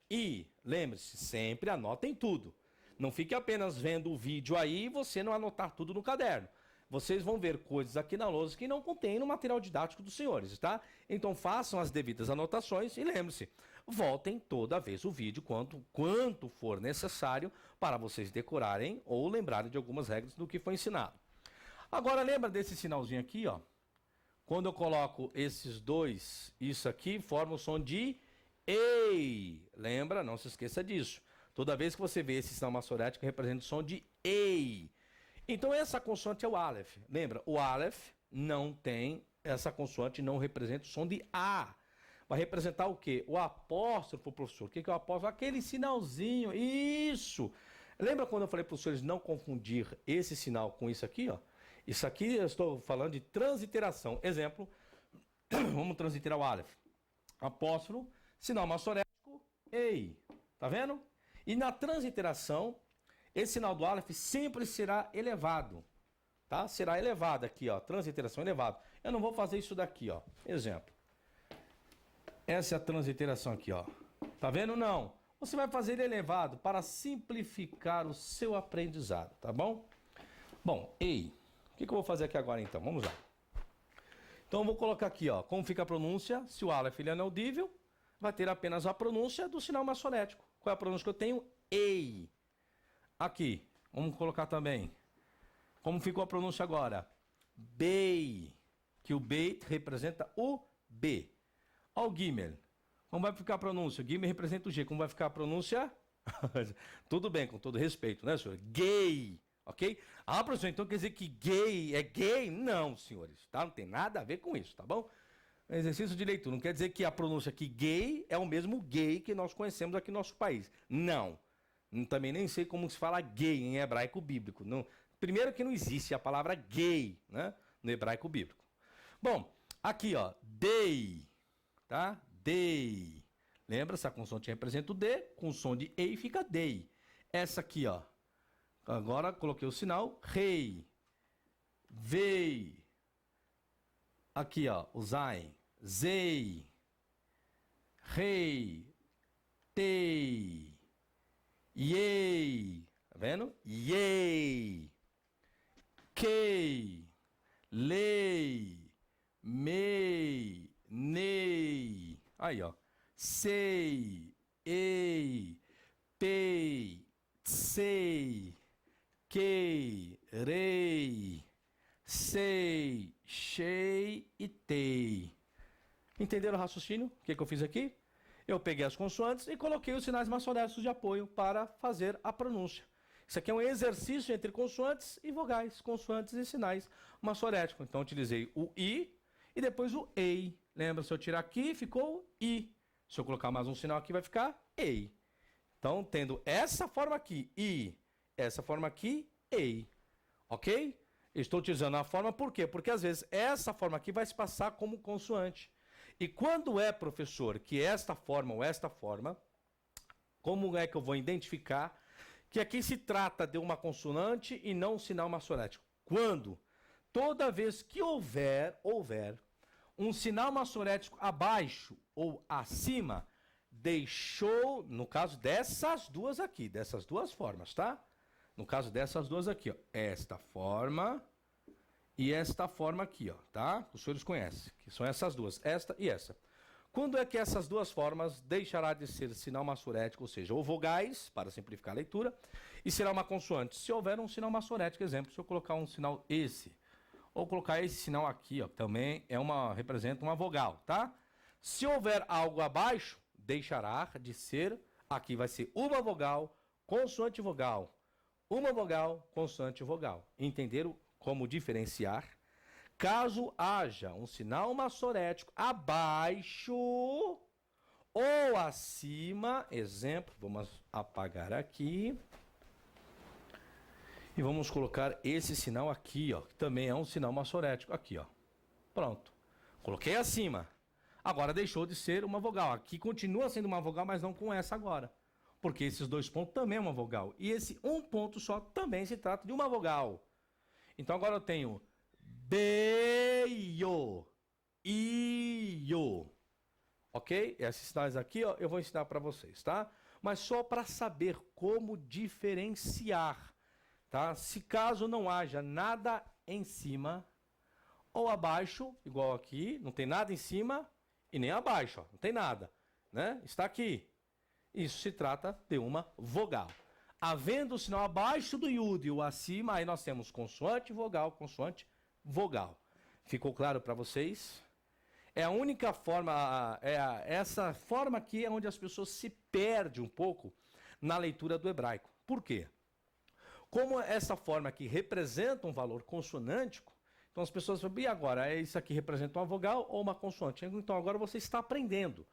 I. Lembre-se, sempre anotem tudo. Não fique apenas vendo o vídeo aí e você não anotar tudo no caderno. Vocês vão ver coisas aqui na lousa que não contém no material didático dos senhores, tá? Então façam as devidas anotações e lembre-se, voltem toda vez o vídeo quanto for necessário para vocês decorarem ou lembrarem de algumas regras do que foi ensinado. Agora lembra desse sinalzinho aqui, ó? Quando eu coloco esses dois, isso aqui forma o som de EI. Lembra? Não se esqueça disso. Toda vez que você vê esse sinal maçorético, representa o som de EI. Então essa consoante é o Aleph. Lembra? O Aleph não tem, essa consoante não representa o som de A. Vai representar o quê? O apóstrofo, professor. O que é o apóstrofo? Aquele sinalzinho. Isso! Lembra quando eu falei para os senhores não confundir esse sinal com isso aqui, ó? Isso aqui eu estou falando de transliteração. Exemplo, vamos transliterar o Aleph. Apóstrofo, sinal maçorético, EI. Tá vendo? E na transliteração, esse sinal do Aleph sempre será elevado. Tá? Será elevado aqui, ó. Transliteração elevado. Eu não vou fazer isso daqui, ó. Exemplo. Essa é a transliteração aqui, ó. Tá vendo? Não. Você vai fazer ele elevado para simplificar o seu aprendizado, tá bom? Bom, ei. O que eu vou fazer aqui agora, então? Vamos lá. Então, eu vou colocar aqui, ó. Como fica a pronúncia? Se o Aleph ele é inaudível, vai ter apenas a pronúncia do sinal maçonético. Qual é a pronúncia que eu tenho? Ei. Aqui. Vamos colocar também. Como ficou a pronúncia agora? Bei, que o Bei representa o B. Olha o Gimel. Como vai ficar a pronúncia? O Gimel representa o G. Como vai ficar a pronúncia? Tudo bem, com todo respeito, né, senhor? Gay, ok? Ah, professor, então quer dizer que gay é gay? Não, senhores, tá? Não tem nada a ver com isso, tá bom? Exercício de leitura. Não quer dizer que a pronúncia aqui gay é o mesmo gay que nós conhecemos aqui no nosso país. Não. Também nem sei como se fala gay em hebraico bíblico. Não. Primeiro que não existe a palavra gay, né, no hebraico bíblico. Bom, aqui, ó, dei, tá? Dei. Lembra, essa consoante representa o D, com som de ei fica dei. Essa aqui, ó. Agora coloquei o sinal rei. Vei. Aqui, ó, o zain. Zei. Rei. Tei. Yei. Tá vendo? Yei. Kei, lei, mei, nei. Aí, ó. Sei, ei, pei, sei, quei, rei, sei, chei e tei. Entenderam o raciocínio? O que eu fiz aqui? Eu peguei as consoantes e coloquei os sinais maçonéticos de apoio para fazer a pronúncia. Isso aqui é um exercício entre consoantes e vogais, consoantes e sinais maçoréticos. Então, eu utilizei o I e depois o EI. Lembra, se eu tirar aqui, ficou I. Se eu colocar mais um sinal aqui, vai ficar EI. Então, tendo essa forma aqui, I, essa forma aqui, EI. Ok? Estou utilizando a forma por quê? Porque, às vezes, essa forma aqui vai se passar como consoante. E quando é, professor, que esta forma ou esta forma, como é que eu vou identificar que aqui se trata de uma consonante e não um sinal maçorético? Quando toda vez que houver um sinal maçorético abaixo ou acima, deixou, no caso dessas duas aqui, dessas duas formas, tá? No caso dessas duas aqui, ó, esta forma e esta forma aqui, ó, tá? Os senhores conhecem, que são essas duas, esta e essa. Quando é que essas duas formas deixará de ser sinal maçorético, ou seja, ou vogais, para simplificar a leitura, e será uma consoante? Se houver um sinal maçorético, exemplo, se eu colocar um sinal esse, ou colocar esse sinal aqui, ó, que também representa uma vogal, tá? Se houver algo abaixo, deixará de ser, aqui vai ser uma vogal, consoante vogal, uma vogal, consoante vogal. Entenderam como diferenciar? Caso haja um sinal maçorético abaixo ou acima, exemplo, vamos apagar aqui e vamos colocar esse sinal aqui, ó, que também é um sinal maçorético, aqui, ó. Pronto. Coloquei acima. Agora deixou de ser uma vogal. Aqui continua sendo uma vogal, mas não com essa agora. Porque esses dois pontos também é uma vogal. E esse um ponto só também se trata de uma vogal. Então agora eu tenho beio, io, ok? Esses sinais aqui, ó, eu vou ensinar para vocês, tá? Mas só para saber como diferenciar, tá? Se caso não haja nada em cima ou abaixo, igual aqui, não tem nada em cima e nem abaixo, ó, não tem nada, né? Está aqui. Isso se trata de uma vogal. Havendo o sinal abaixo do iud e o acima, aí nós temos consoante, vogal, vogal. Ficou claro para vocês? É a única forma, essa forma aqui é onde as pessoas se perdem um pouco na leitura do hebraico. Por quê? Como essa forma aqui representa um valor consonântico, então as pessoas falam, e agora, isso aqui representa uma vogal ou uma consoante? Então agora você está aprendendo.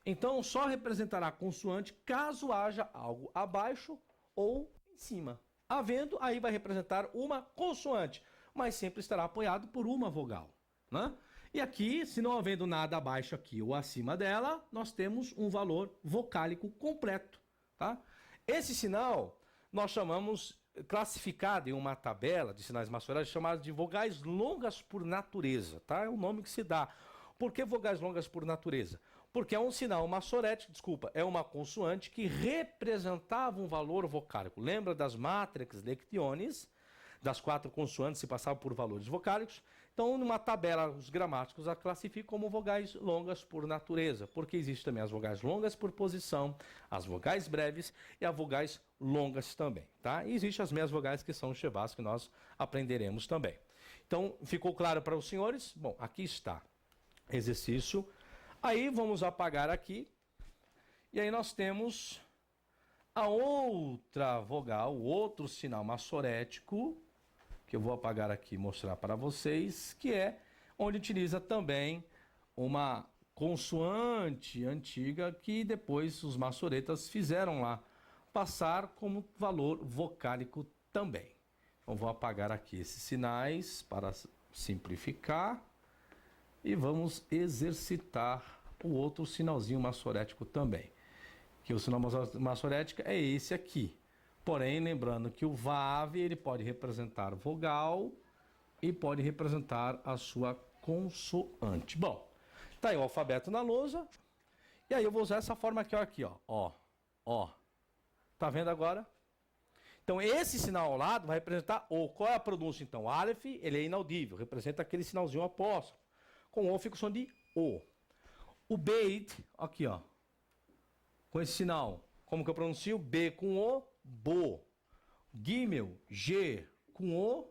Então só representará consoante caso haja algo abaixo ou em cima. Havendo, aí vai representar uma consoante, mas sempre estará apoiado por uma vogal, né? E aqui, se não havendo nada abaixo aqui ou acima dela, nós temos um valor vocálico completo, tá? Esse sinal nós chamamos, classificado em uma tabela de sinais maçoréticos, chamada de vogais longas por natureza, tá? É o nome que se dá. Por que vogais longas por natureza? Porque é um sinal maçorético, é uma consoante que representava um valor vocálico. Lembra das matrix lectiones? Das 4 consoantes se passavam por valores vocálicos. Então, numa tabela, os gramáticos a classificam como vogais longas por natureza, porque existem também as vogais longas por posição, as vogais breves e as vogais longas também, tá? E existem as meias vogais que são os chevás, que nós aprenderemos também. Então, ficou claro para os senhores? Bom, aqui está. Exercício. Aí, vamos apagar aqui. E aí nós temos a outra vogal, o outro sinal maçorético, que eu vou apagar aqui e mostrar para vocês, que é onde utiliza também uma consoante antiga que depois os maçoretas fizeram lá passar como valor vocálico também. Então vou apagar aqui esses sinais para simplificar e vamos exercitar o outro sinalzinho maçorético também. Que o sinal maçorético é esse aqui. Porém, lembrando que o VAV ele pode representar vogal e pode representar a sua consoante. Bom, tá aí o alfabeto na lousa. E aí eu vou usar essa forma aqui, ó. Tá vendo agora? Então, esse sinal ao lado vai representar O. Qual é a pronúncia, então? Aleph, ele é inaudível, representa aquele sinalzinho apóstrofo. Com O fica o som de O. O Beit, aqui, ó. Com esse sinal, como que eu pronuncio? B com O, Bo. Gimel, G com O,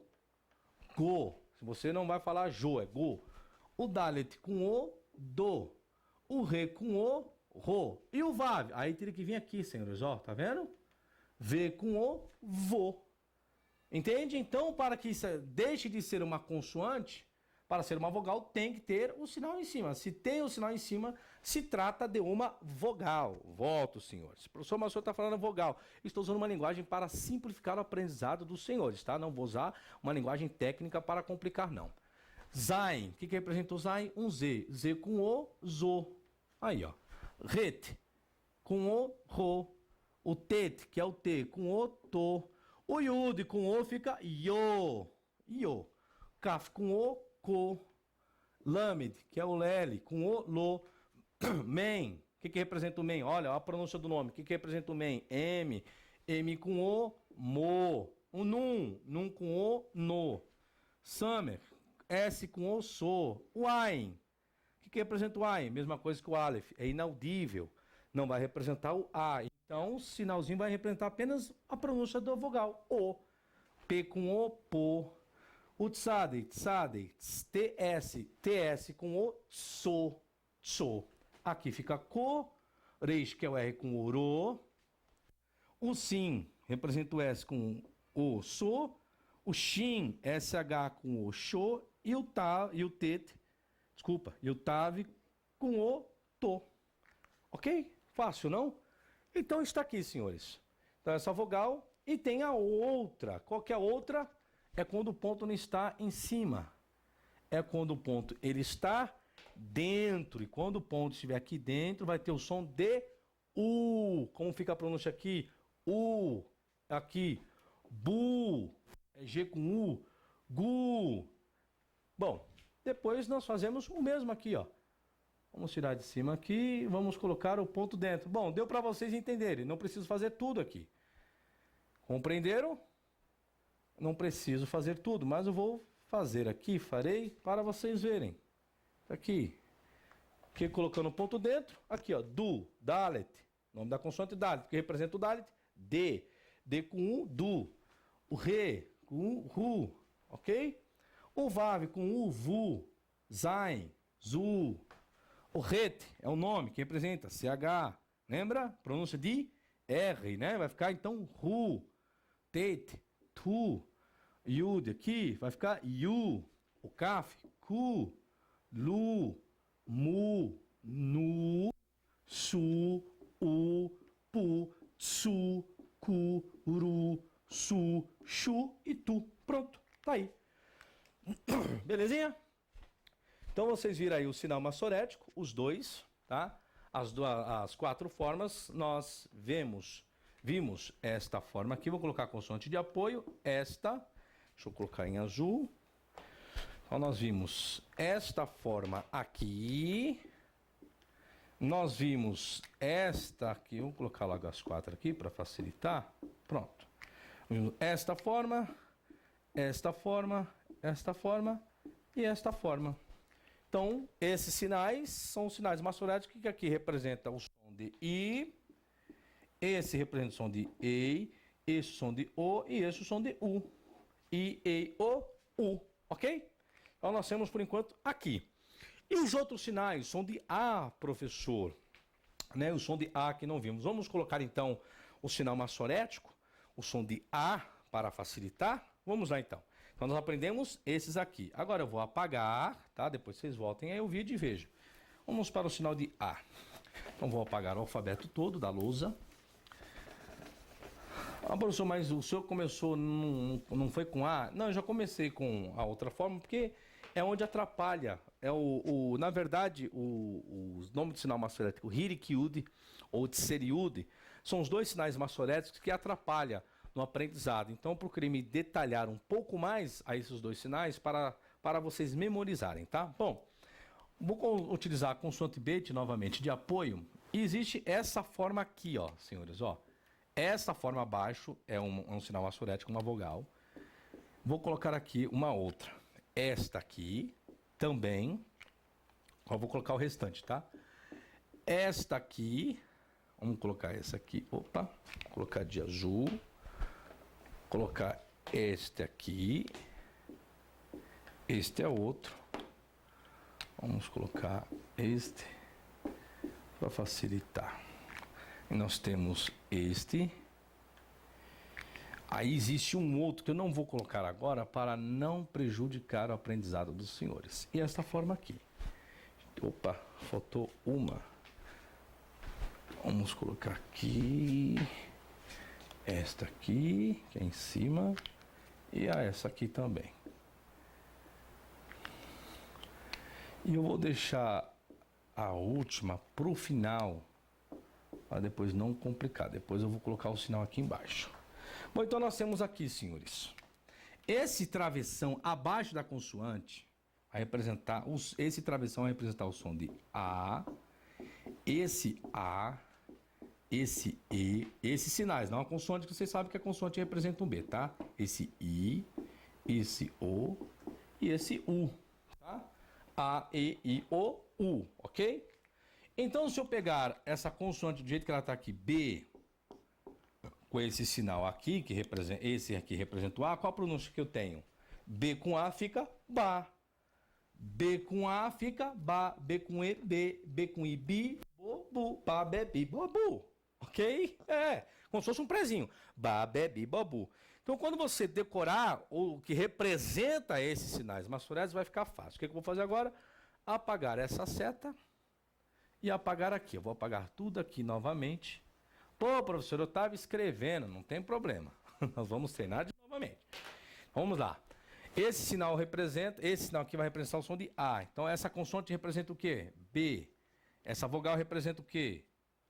Go. Se você não vai falar Jo, é Go. O Dalet com O, Do. O Re com O, Ro. E o Vav? Aí teria que vir aqui, senhores, ó, tá vendo? V com O, Vo. Entende? Então, para que isso deixe de ser uma consoante, para ser uma vogal, tem que ter o sinal em cima. Se tem o sinal em cima, se trata de uma vogal. Volto, senhores. O professor Massor está falando vogal. Estou usando uma linguagem para simplificar o aprendizado dos senhores, tá? Não vou usar uma linguagem técnica para complicar, não. Zain. O que representa o Zain? Um Z. Z com O, Zo. Aí, ó. Ret. Com O, Ro. O Tet, que é o T, com O, To. O Yud com O fica Yo. Yo. Kaf com O, Ko. Lamed, que é o Lele, com O, Lo. Men, o que representa o Men? Olha a pronúncia do nome. O que representa o Men? M. M com O, Mo. O Num com O, No. Samer, S com O, So. O Ain, o que representa o Ain? Mesma coisa que o Aleph, é inaudível. Não vai representar o A. Então, o sinalzinho vai representar apenas a pronúncia da vogal, O. P com O, Po. O Tsade, TS, TS com O, So, So. Aqui fica Ko, Reish, que é o R com o Ro. O Sim, representa o S com O, So. O Shin, SH com O, Sho. E o Tet, e o Tav com O, To. Ok? Fácil, não? Então está aqui, senhores. Então essa vogal e tem a outra. Qual que é a outra? É quando o ponto não está em cima. É quando o ponto ele está dentro. E quando o ponto estiver aqui dentro, vai ter o som de U. Como fica a pronúncia aqui? U. Aqui. Bu. É G com U. Gu. Bom, depois nós fazemos o mesmo aqui, ó. Vamos tirar de cima aqui, vamos colocar o ponto dentro. Bom, deu para vocês entenderem, não preciso fazer tudo aqui. Compreenderam? Não preciso fazer tudo, mas eu vou fazer aqui, farei para vocês verem. Aqui. Aqui colocando o ponto dentro, aqui ó, Du, Dalet, nome da consoante Dalet, que representa o Dalet, D. D com U, Du. O Re com U, Ru, ok? O Vav com U, Vu, Zain, Zu. O Ret é o nome que representa CH, lembra? Pronúncia de R, né? Vai ficar então Ru, Tet, Tu, Yud aqui, vai ficar Yu. O Kaf, Ku, Lu, Mu, Nu, Su, U, Pu, Su, Ku, Ru, Su, Shu e Tu. Pronto, tá aí. Belezinha? Então vocês viram aí o sinal maçorético, os dois, tá? As 4 formas nós vemos Vimos esta forma aqui, vou colocar a consoante de apoio, esta, deixa eu colocar em azul. Então, nós vimos esta forma aqui, nós vimos esta aqui, vou colocar logo as 4 aqui para facilitar, pronto. Vimos esta forma, esta forma, esta forma e esta forma. Então, esses sinais são os sinais maçoréticos que aqui representa o som de I, esse representa o som de EI, esse o som de O e esse o som de U. I, EI, O, U, ok? Então, nós temos por enquanto aqui. E os outros sinais, som de A, professor, né? O som de A que não vimos. Vamos colocar então o sinal maçorético, o som de A para facilitar. Vamos lá então. Então nós aprendemos esses aqui. Agora eu vou apagar, tá? Depois vocês voltem aí o vídeo e vejam. Vamos para o sinal de A. Então vou apagar o alfabeto todo da lousa. Ah, professor, mas o senhor começou, não foi com A? Não, eu já comecei com a outra forma, porque é onde atrapalha. Na verdade, o nome do sinal maçorético, Hirikyude ou Tseriude, são os dois sinais maçoréticos que atrapalham no aprendizado. Então, eu procurei me detalhar um pouco mais a esses dois sinais para vocês memorizarem, tá? Bom, vou utilizar a consoante BET novamente de apoio. E existe essa forma aqui, ó, senhores, ó. Essa forma abaixo é um sinal maçorético, uma vogal. Vou colocar aqui uma outra. Esta aqui também. Ó, vou colocar o restante, tá? Esta aqui. Vamos colocar essa aqui. Opa. Vou colocar de azul. Colocar este aqui. Este é outro. Vamos colocar este para facilitar. E nós temos este. Aí existe um outro que eu não vou colocar agora para não prejudicar o aprendizado dos senhores. E esta forma aqui. Opa, faltou uma. Vamos colocar aqui. Esta aqui, que é em cima. E essa aqui também. E eu vou deixar a última para o final, para depois não complicar. Depois eu vou colocar o sinal aqui embaixo. Bom, então nós temos aqui, senhores, esse travessão abaixo da consoante vai representar, esse travessão vai representar o som de A, esse A, esse E, esses sinais, não a consoante, que vocês sabem que a consoante representa um B, tá? Esse I, esse O e esse U, tá? A, E, I, O, U, ok? Então, se eu pegar essa consoante do jeito que ela está aqui, B, com esse sinal aqui, que representa, esse aqui representa o A, qual a pronúncia que eu tenho? B com A fica Ba. B com A fica Ba. B com E, B. B com I, Bi, Bo, Bu. Ba, Be, Bi, Bo, Bu. Ok? É, como se fosse um prezinho. Ba, Be, Bi, Bo, Bu. Então, quando você decorar o que representa esses sinais maçoréticos, vai ficar fácil. O que eu vou fazer agora? Apagar essa seta e apagar aqui. Eu vou apagar tudo aqui novamente. Pô, professor, eu estava escrevendo, não tem problema. Nós vamos treinar de novamente. Vamos lá. Esse sinal aqui vai representar o som de A. Então, essa consoante representa o quê? B. Essa vogal representa o quê?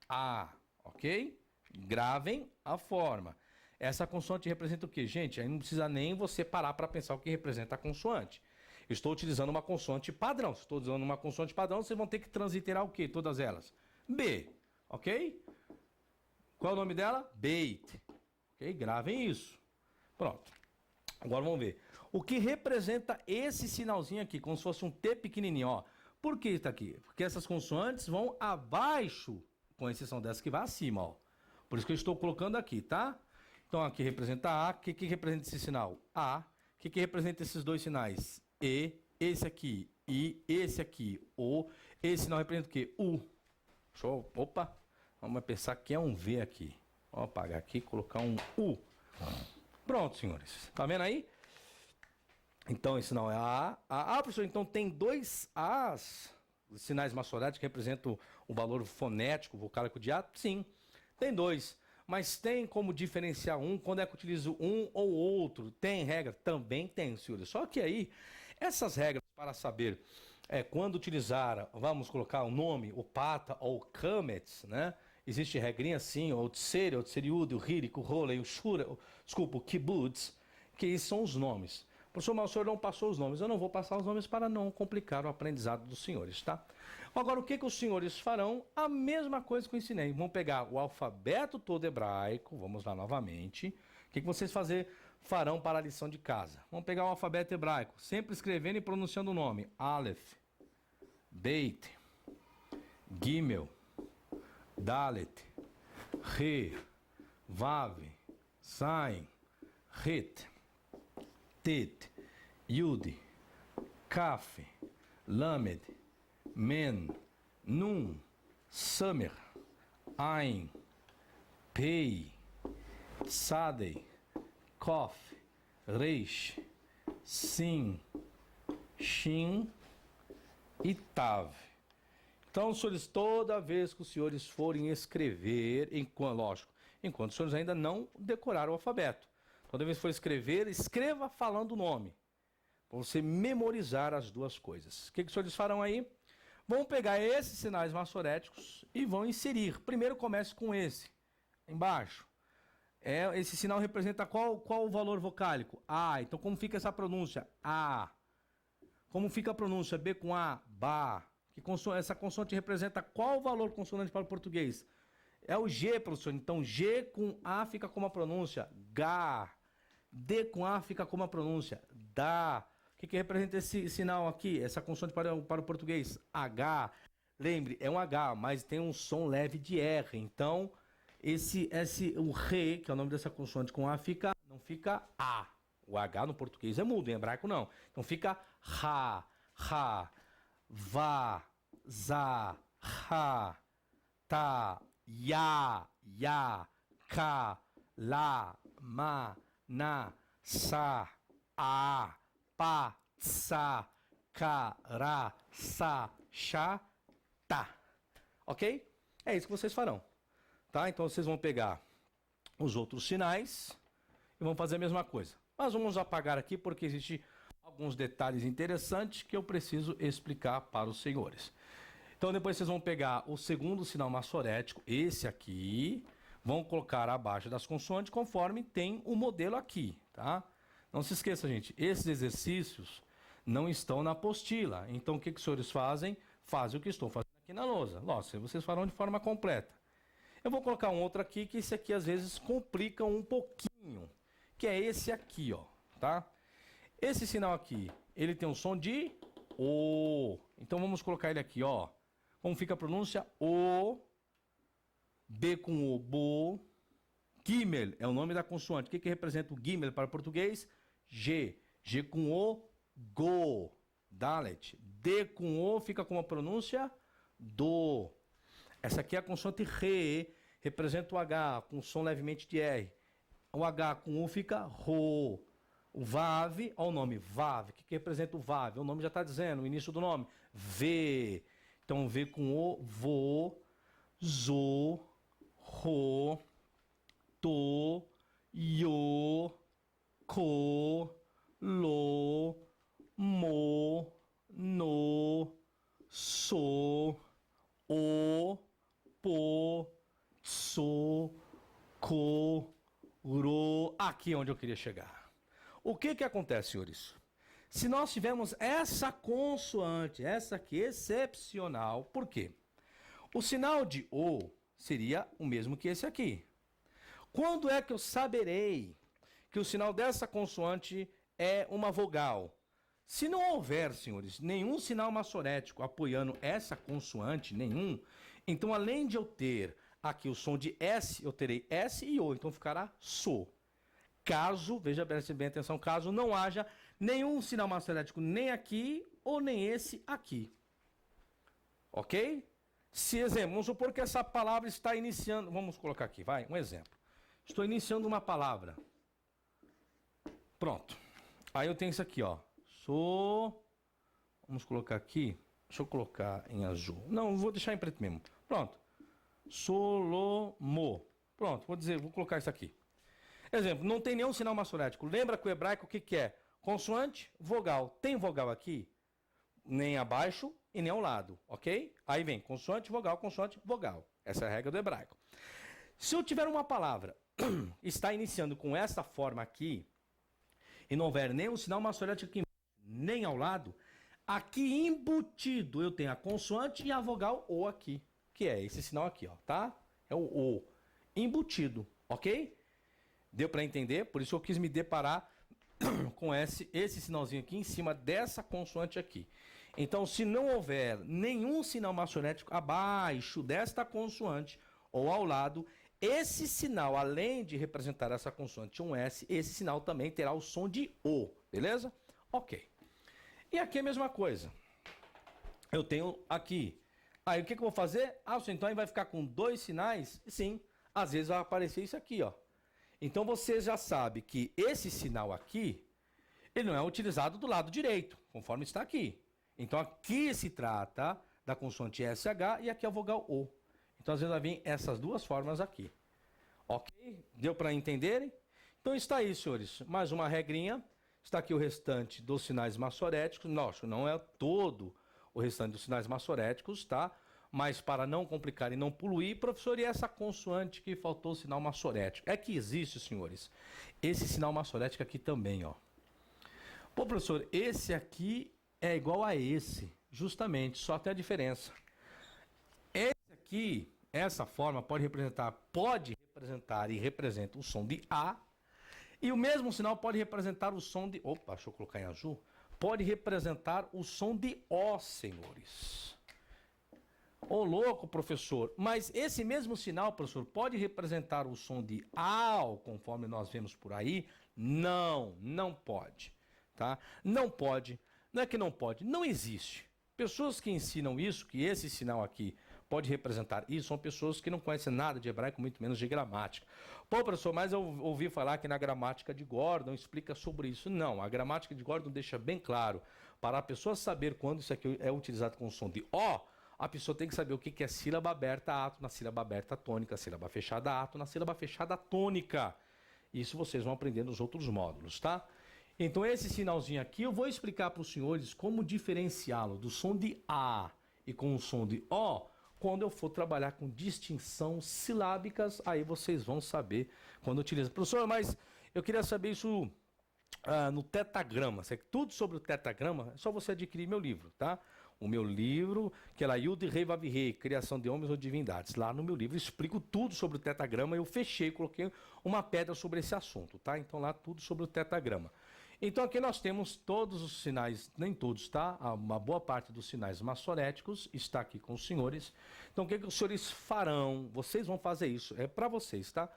A. Ok? Gravem a forma. Essa consoante representa o quê? Gente, aí não precisa nem você parar para pensar o que representa a consoante. Eu estou utilizando uma consoante padrão. Se estou usando uma consoante padrão, vocês vão ter que transliterar o quê? Todas elas. B. Ok? Qual é o nome dela? Beit. Ok? Gravem isso. Pronto. Agora vamos ver. O que representa esse sinalzinho aqui, como se fosse um T pequenininho, ó. Por que está aqui? Porque essas consoantes vão abaixo, com exceção dessa que vai acima, ó. Por isso que eu estou colocando aqui, tá? Então aqui representa A. O que representa esse sinal? A. O que representa esses dois sinais? E. Esse aqui, I. Esse aqui, O. Esse sinal representa o quê? U. Show. Opa. Vamos pensar que é um V aqui. Vou apagar aqui e colocar um U. Pronto, senhores. Tá vendo aí? Então, esse não é A. Professor, então tem dois As, sinais maçoréticos que representam o valor fonético, vocálico de A? Sim, tem dois. Mas tem como diferenciar um quando é que eu utilizo um ou outro? Tem regra? Também tem, senhores. Só que aí, essas regras para saber quando utilizar, vamos colocar o nome, o pata ou o kamets, né? existe regrinha assim, o tsere, o tseriúdo, o hirik, o rolei, o shura, desculpa, o kibbutz, que esses são os nomes. Professor, mas o senhor não passou os nomes. Eu não vou passar os nomes para não complicar o aprendizado dos senhores, tá? Agora, o que os senhores farão? A mesma coisa que eu ensinei. Vão pegar o alfabeto todo hebraico, vamos lá novamente. O que vocês farão para a lição de casa? Vão pegar o alfabeto hebraico, sempre escrevendo e pronunciando o nome. Aleph, Beit, Gimel, Dalet, Re, Vav, Zain, Het, Tet, Yud, Kaf, Lamed, Men, Nun, Samer, Ain, Pei, Tsadei, Kof, Reish, Sin, Shin e Tav. Então, senhores, toda vez que os senhores forem escrever, enquanto os senhores ainda não decoraram o alfabeto, toda vez que for escrever, escreva falando o nome, para você memorizar as duas coisas. O que os senhores farão aí? Vão pegar esses sinais maçoréticos e vão inserir. Primeiro comece com esse, embaixo. Esse sinal representa qual o valor vocálico? A. Então, como fica essa pronúncia? A. Como fica a pronúncia? B com A, Ba. Essa consoante representa qual valor consonante para o português? É o G, professor. Então, G com A fica como a pronúncia? Ga. D com A fica como a pronúncia? Da. O que representa esse sinal aqui? Essa consoante para o português? H. Lembre, é um H, mas tem um som leve de R. Então, o Re, que é o nome dessa consoante com A, não fica A. O H no português é mudo, em hebraico não. Então fica Ra, Ra, Va, Za, Ha, Ta, Ya, Ya, Ka, La, Ma, Na, Sa, A, Pa, Tsa, Ka, Ra, Sa, Sha, Ta. Ok? É isso que vocês farão. Tá? Então vocês vão pegar os outros sinais e vão fazer a mesma coisa. Mas vamos apagar aqui porque existem alguns detalhes interessantes que eu preciso explicar para os senhores. Então depois vocês vão pegar o segundo sinal maçorético, esse aqui, vão colocar abaixo das consoantes conforme tem o modelo aqui, tá? Não se esqueça, gente, esses exercícios não estão na apostila. Então o que os senhores fazem? Fazem o que estou fazendo aqui na lousa. Lógico, vocês farão de forma completa. Eu vou colocar um outro aqui, que esse aqui às vezes complica um pouquinho, que é esse aqui, ó, tá? Esse sinal aqui, ele tem um som de O. Então vamos colocar ele aqui, ó. Como fica a pronúncia? O. B com O, Bo. Gimel é o nome da consoante. O que representa o Gimel para o português? G. G com O, Go. Dalet. D com O fica com a pronúncia? Do. Essa aqui é a consoante Re, representa o H com som levemente de R. O H com U fica Ro. O Vav, olha o nome, Vav. O que representa o Vav? O nome já está dizendo, o início do nome. V. Então, V com O, Vo, Zo, Ro, To, Yo, Ko, Lo, Mo, No, So, O, Po, Tso, Ko, Ro. Aqui é onde eu queria chegar. O que acontece, senhores? Se nós tivermos essa consoante, essa aqui, excepcional, por quê? O sinal de O seria o mesmo que esse aqui. Quando é que eu saberei que o sinal dessa consoante é uma vogal? Se não houver, senhores, nenhum sinal maçorético apoiando essa consoante, nenhum, então além de eu ter aqui o som de S, eu terei S e O, então ficará So. Caso, veja bem atenção, caso não haja nenhum sinal maçorético nem aqui ou nem esse aqui. Ok? Se exemplo, vamos supor que essa palavra está iniciando, vamos colocar aqui, vai, um exemplo. Estou iniciando uma palavra. Pronto. Aí eu tenho isso aqui, ó. Vamos colocar aqui. Deixa eu colocar em azul. Não, vou deixar em preto mesmo. Pronto. Solomo. Pronto, vou colocar isso aqui. Exemplo, não tem nenhum sinal maçorético. Lembra que o hebraico o que é? Consoante, vogal. Tem vogal aqui? Nem abaixo e nem ao lado, ok? Aí vem consoante, vogal, Essa é a regra do hebraico. Se eu tiver uma palavra está iniciando com essa forma aqui e não houver nem o sinal maçorético aqui nem ao lado, aqui embutido eu tenho a consoante e a vogal O aqui, que é esse sinal aqui, ó, tá? É o O embutido, ok? Deu para entender? Por isso eu quis me deparar com esse sinalzinho aqui em cima dessa consoante aqui. Então, se não houver nenhum sinal maçorético abaixo desta consoante ou ao lado, esse sinal, além de representar essa consoante um S, esse sinal também terá o som de O, beleza? Ok. E aqui é a mesma coisa. Eu tenho aqui. Aí o que eu vou fazer? Ah, então aí vai ficar com dois sinais? Sim, às vezes vai aparecer isso aqui, ó. Então você já sabe que esse sinal aqui, ele não é utilizado do lado direito, conforme está aqui. Então aqui se trata da consoante SH e aqui a vogal O. Então às vezes vai vir essas duas formas aqui. Ok? Deu para entenderem? Então está aí, senhores. Mais uma regrinha. Está aqui o restante dos sinais maçoréticos. Nossa, não é todo o restante dos sinais maçoréticos, tá? Mas para não complicar e não poluir, professor, e essa consoante que faltou o sinal maçorético? É que existe, senhores, esse sinal maçorético aqui também, ó. Pô, professor, esse aqui é igual a esse, justamente, só tem a diferença. Esse aqui, essa forma pode representar e representa o som de A, e o mesmo sinal pode representar o som de... Opa, deixa eu colocar em azul. Pode representar o som de O, senhores. Ô, louco, professor. Mas esse mesmo sinal, professor, pode representar o som de AU, conforme nós vemos por aí? Não, não pode. Tá? Não pode. Não é que não pode, não existe. Pessoas que ensinam isso, que esse sinal aqui pode representar isso, são pessoas que não conhecem nada de hebraico, muito menos de gramática. Pô, professor, mas eu ouvi falar que na gramática de Gordon explica sobre isso. Não, a gramática de Gordon deixa bem claro. Para a pessoa saber quando isso aqui é utilizado com o som de O, a pessoa tem que saber o que é sílaba aberta ato, na sílaba aberta tônica, sílaba fechada ato, na sílaba fechada tônica. Isso vocês vão aprender nos outros módulos, tá? Então esse sinalzinho aqui eu vou explicar para os senhores como diferenciá-lo do som de A e com o som de O quando eu for trabalhar com distinção silábicas, aí vocês vão saber quando utiliza. Professor, mas eu queria saber isso no tetagrama. Tudo sobre o tetagrama é só você adquirir meu livro, tá? O meu livro, que é lá Yud Rei Vav Rei, Criação de Homens ou Divindades. Lá no meu livro eu explico tudo sobre o tetagrama. Eu fechei, coloquei uma pedra sobre esse assunto, tá? Então lá tudo sobre o tetagrama. Então aqui nós temos todos os sinais, nem todos, tá? Uma boa parte dos sinais maçoréticos está aqui com os senhores. Então o que os senhores farão? Vocês vão fazer isso, é para vocês, tá?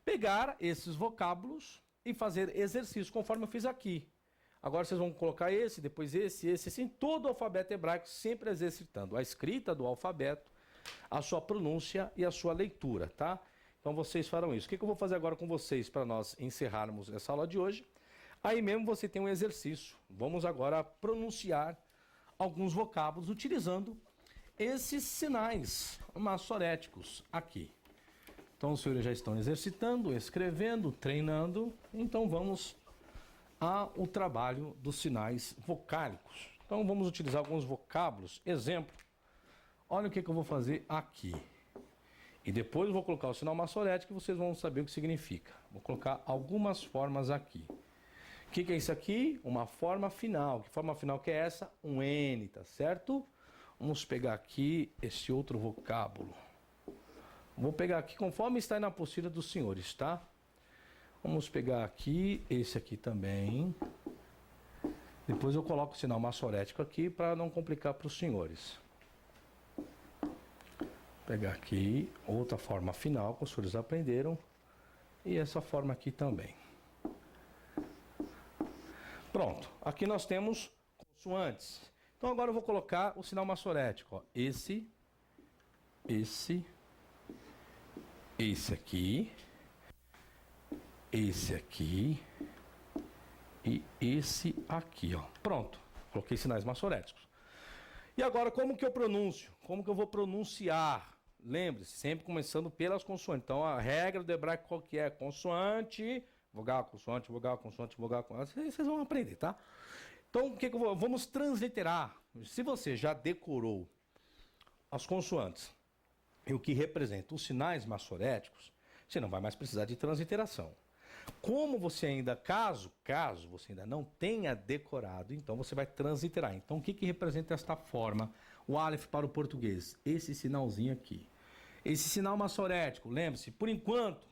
Pegar esses vocábulos e fazer exercício, conforme eu fiz aqui. Agora vocês vão colocar esse, depois esse, assim, todo o alfabeto hebraico, sempre exercitando a escrita do alfabeto, a sua pronúncia e a sua leitura, tá? Então vocês farão isso. O que eu vou fazer agora com vocês para nós encerrarmos essa aula de hoje? Aí mesmo você tem um exercício. Vamos agora pronunciar alguns vocábulos utilizando esses sinais maçoréticos aqui. Então os senhores já estão exercitando, escrevendo, treinando. Então vamos ao trabalho dos sinais vocálicos. Então vamos utilizar alguns vocábulos. Exemplo, olha o que eu vou fazer aqui. E depois eu vou colocar o sinal maçorético e vocês vão saber o que significa. Vou colocar algumas formas aqui. O que é isso aqui? Uma forma final. Que forma final que é essa? Um N, tá certo? Vamos pegar aqui esse outro vocábulo. Vou pegar aqui conforme está aí na apostila dos senhores, tá? Vamos pegar aqui esse aqui também. Depois eu coloco o sinal maçorético aqui para não complicar para os senhores. Vou pegar aqui outra forma final que os senhores aprenderam. E essa forma aqui também. Pronto, aqui nós temos consoantes. Então agora eu vou colocar o sinal maçorético. Ó. Esse aqui, esse aqui e esse aqui. Ó. Pronto, coloquei sinais maçoréticos. E agora como que eu pronuncio? Como que eu vou pronunciar? Lembre-se, sempre começando pelas consoantes. Então a regra do hebraico qual que é? Consoante... vogal, consoante, vogal, consoante, vogal, consoante. Vocês vão aprender, tá? Então, o que eu vou? Vamos transliterar. Se você já decorou as consoantes e o que representa os sinais maçoréticos, você não vai mais precisar de transliteração. Como você ainda, caso você ainda não tenha decorado, então você vai transliterar. Então o que representa esta forma? O Aleph para o português, esse sinalzinho aqui. Esse sinal maçorético, lembre-se, por enquanto,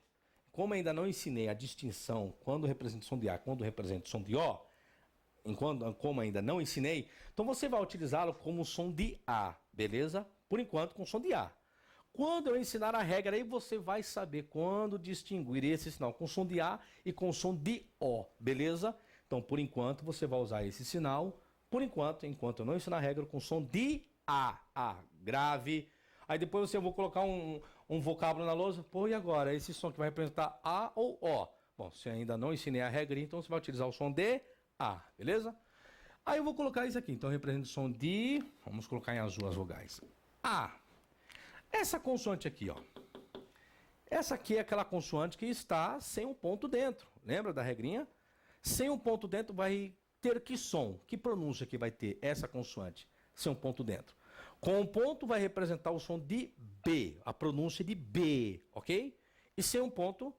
como ainda não ensinei a distinção quando representa o som de A, quando representa o som de O, como ainda não ensinei, então você vai utilizá-lo como som de A, beleza? Por enquanto com som de A. Quando eu ensinar a regra aí, você vai saber quando distinguir esse sinal com som de A e com som de O, beleza? Então, por enquanto, você vai usar esse sinal, enquanto eu não ensinar a regra, com som de A, grave. Aí depois eu vou colocar um vocábulo na lousa, pô, e agora? Esse som que vai representar A ou O? Bom, se ainda não ensinei a regra, então você vai utilizar o som de A, beleza? Aí eu vou colocar isso aqui, então representa o som de, vamos colocar em azul as vogais, A. Essa consoante aqui, ó. Essa aqui é aquela consoante que está sem um ponto dentro. Lembra da regrinha? Sem um ponto dentro vai ter que som? Que pronúncia que vai ter essa consoante sem um ponto dentro? Com um ponto vai representar o som de B, a pronúncia de B, ok? E sem um ponto,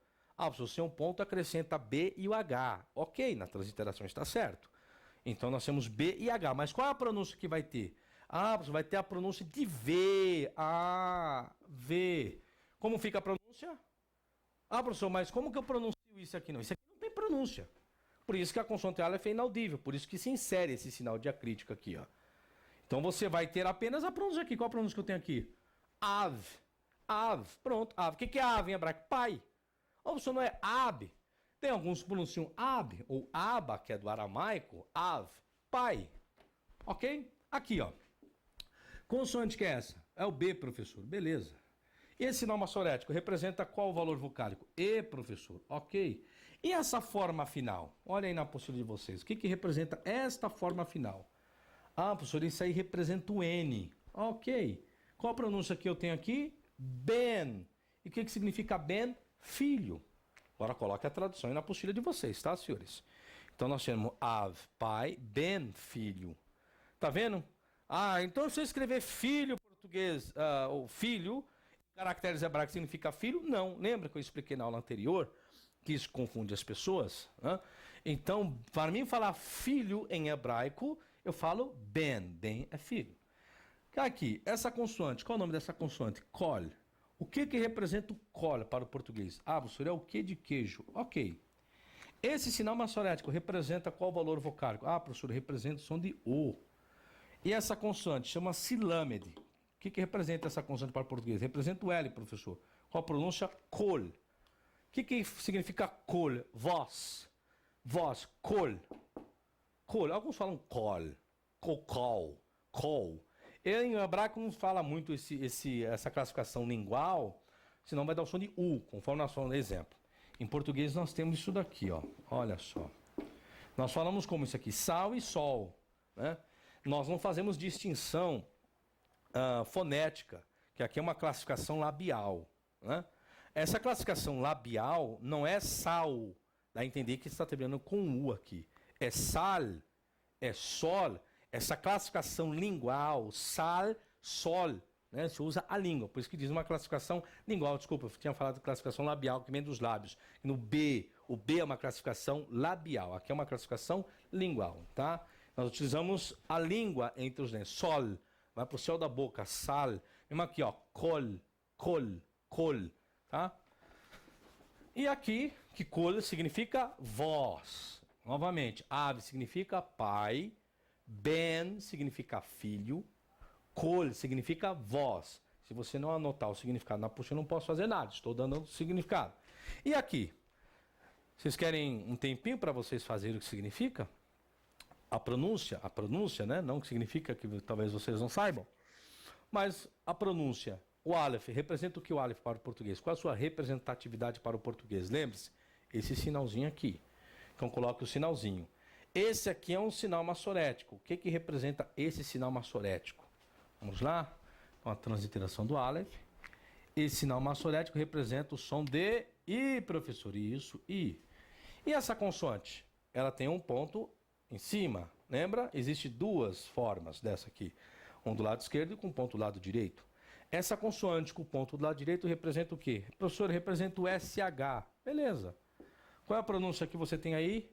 sem um ponto acrescenta B e o H. Ok, na transliteração está certo. Então nós temos B e H. Mas qual é a pronúncia que vai ter? Professor, vai ter a pronúncia de V. V. Como fica a pronúncia? Professor, mas como que eu pronuncio isso aqui? Não, isso aqui não tem pronúncia. Por isso que a consoante Aleph é inaudível. Por isso que se insere esse sinal diacrítico aqui, ó. Então você vai ter apenas a pronúncia aqui. Qual a pronúncia que eu tenho aqui? Av. Pronto, Av. O que é Av em hebraico? Pai. Professor, não é Ab. Tem alguns que pronunciam Ab ou Aba, que é do aramaico. Av. Pai. Ok? Aqui, ó. Consoante que é essa? É o B, professor. Beleza. Esse sinal maçorético representa qual valor vocálico? E, professor. Ok. E essa forma final? Olha aí na apostila de vocês. O que representa esta forma final? Professor, isso aí representa o N. Ok. Qual a pronúncia que eu tenho aqui? Ben. E o que significa Ben? Filho. Agora coloque a tradução aí na apostila de vocês, tá, senhores? Então nós temos Av, pai, Ben, filho. Tá vendo? Então se eu escrever filho português, ou filho, caracteres hebraicos significa filho? Não. Lembra que eu expliquei na aula anterior que isso confunde as pessoas? Então, para mim falar filho em hebraico, eu falo ben. Ben é filho. Aqui, essa consoante, qual é o nome dessa consoante? Kol. O que representa o kol para o português? Professor, é o que de queijo? Ok. Esse sinal maçorético representa qual valor vocálico? Professor, representa o som de O. E essa consoante chama silâmede. O que representa essa consoante para o português? Representa o L, professor. Qual a pronúncia? Kol. O que significa kol? Voz. Voz. Kol. Kol. Alguns falam kol. Kol. Em hebraico não fala muito essa classificação lingual, senão vai dar o som de U, conforme nós falamos no exemplo. Em português nós temos isso daqui, ó. Olha só. Nós falamos como isso aqui, sal e sol, né? Nós não fazemos distinção fonética, que aqui é uma classificação labial, né? Essa classificação labial não é sal, dá a entender que está terminando com U aqui. É sal, é sol, essa classificação lingual, sal, sol, né? Se usa a língua, por isso que diz uma classificação lingual, desculpa, eu tinha falado de classificação labial, que vem dos lábios. No B, o B é uma classificação labial, aqui é uma classificação lingual, tá? Nós utilizamos a língua entre os dentes. Sol, vai para o céu da boca. Sal. Mesmo aqui, ó. Col. Tá? E aqui, que col significa voz. Novamente, ave significa pai. Ben significa filho. Col significa voz. Se você não anotar o significado na apostila, eu não posso fazer nada. Estou dando o significado. E aqui? Vocês querem um tempinho para vocês fazerem o que significa? A pronúncia, né? Não que significa que talvez vocês não saibam, mas a pronúncia, o Aleph, representa o que o Aleph para o português? Qual a sua representatividade para o português? Lembre-se, esse sinalzinho aqui. Então coloque o sinalzinho. Esse aqui é um sinal maçorético. O que representa esse sinal maçorético? Vamos lá? Com a transliteração do Aleph. Esse sinal maçorético representa o som de I, professor. Isso, I. E essa consoante? Ela tem um ponto em cima, lembra? Existem duas formas dessa aqui. Um do lado esquerdo e com um ponto do lado direito. Essa consoante com o ponto do lado direito representa o quê? Professor, representa o SH. Beleza. Qual é a pronúncia que você tem aí?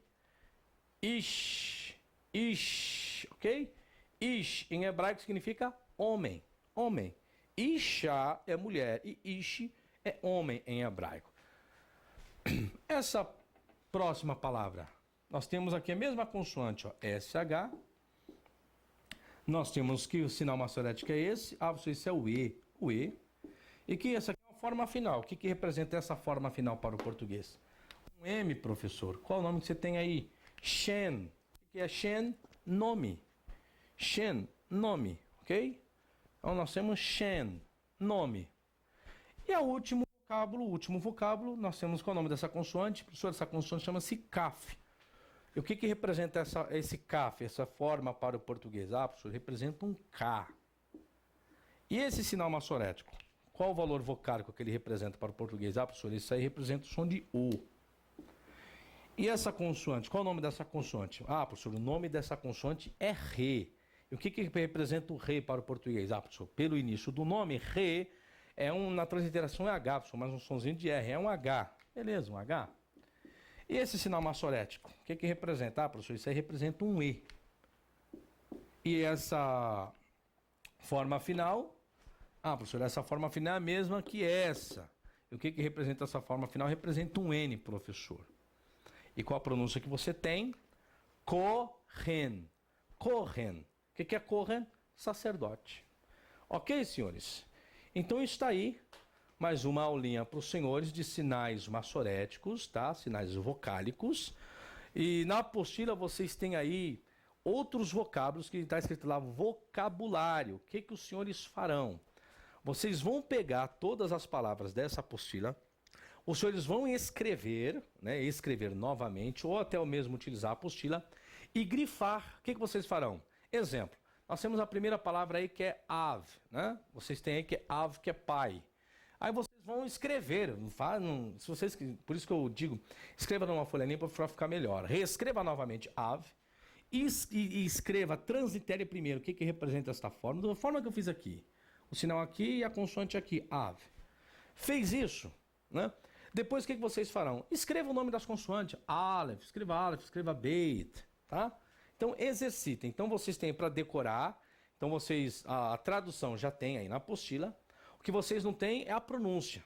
Ish. Ish. Ok? Ish em hebraico significa homem. Homem. Isha é mulher e Ish é homem em hebraico. Essa próxima palavra, nós temos aqui a mesma consoante, ó, SH. Nós temos que o sinal maçorético é esse. Ah, isso é o E. O E. E que essa aqui é uma forma final. O que, que representa essa forma final para o português? Um M, professor. Qual o nome que você tem aí? Shen. O que é Shen? Nome. Shen, nome. Ok? Então nós temos Shen, nome. E o último vocábulo, nós temos qual é o nome dessa consoante? Professor, essa consoante chama-se Kaf. E o que, que representa esse Kaf, essa forma para o português? Ah, professor, representa um K. E esse sinal maçorético? Qual o valor vocálico que ele representa para o português? Ah, professor, isso aí representa o som de U. E essa consoante? Qual o nome dessa consoante? Ah, professor, o nome dessa consoante é Re. E o que, que representa o Re para o português? Ah, professor, pelo início do nome, Re na transliteração é H, professor, mas um sonzinho de R, é um H. Beleza, um H. E esse sinal maçorético? O que, que representa? Ah, professor, isso aí representa um E. E essa forma final? Ah, professor, essa forma final é a mesma que essa. E o que, que representa essa forma final? Representa um N, professor. E qual a pronúncia que você tem? Kohen. Kohen. O que, que é Kohen? Sacerdote. Ok, senhores? Então está aí mais uma aulinha para os senhores de sinais maçoréticos, tá? Sinais vocálicos. E na apostila vocês têm aí outros vocábulos que está escrito lá, vocabulário. O que, que os senhores farão? Vocês vão pegar todas as palavras dessa apostila, os senhores vão escrever, né? Escrever novamente, ou até mesmo utilizar a apostila e grifar. O que, que vocês farão? Exemplo, nós temos a primeira palavra aí que é Av, né? Vocês têm aí que é Av, que é pai. Aí vocês vão escrever, se vocês, por isso que eu digo, escreva numa folha limpa para ficar melhor. Reescreva novamente Av e escreva, translitere primeiro. O que, que representa esta forma? Da forma que eu fiz aqui. O sinal aqui e a consoante aqui, Av. Fez isso, né? Depois o que, que vocês farão? Escreva o nome das consoantes. Aleph, escreva Beit, tá? Então exercitem. Então vocês têm para decorar. Então vocês, a tradução já tem aí na apostila. O que vocês não têm é a pronúncia.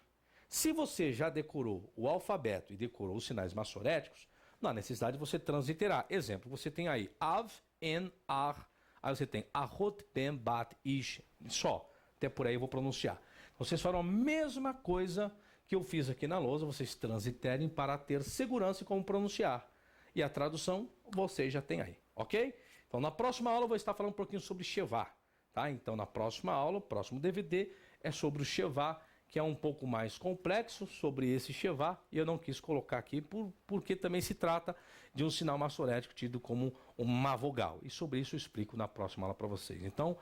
Se você já decorou o alfabeto e decorou os sinais maçoréticos, não há necessidade de você transliterar. Exemplo, você tem aí Av, En, Ar. Aí você tem Ahot, Ben, Bat, Ish. Só. Até por aí eu vou pronunciar. Vocês farão a mesma coisa que eu fiz aqui na lousa. Vocês transliterem para ter segurança em como pronunciar. E a tradução vocês já têm aí, ok? Então na próxima aula eu vou estar falando um pouquinho sobre Shevá, tá? Então na próxima aula, o próximo DVD é sobre o Shevá, que é um pouco mais complexo sobre esse Shevá, e eu não quis colocar aqui porque também se trata de um sinal maçorético tido como uma vogal. E sobre isso eu explico na próxima aula para vocês. Então,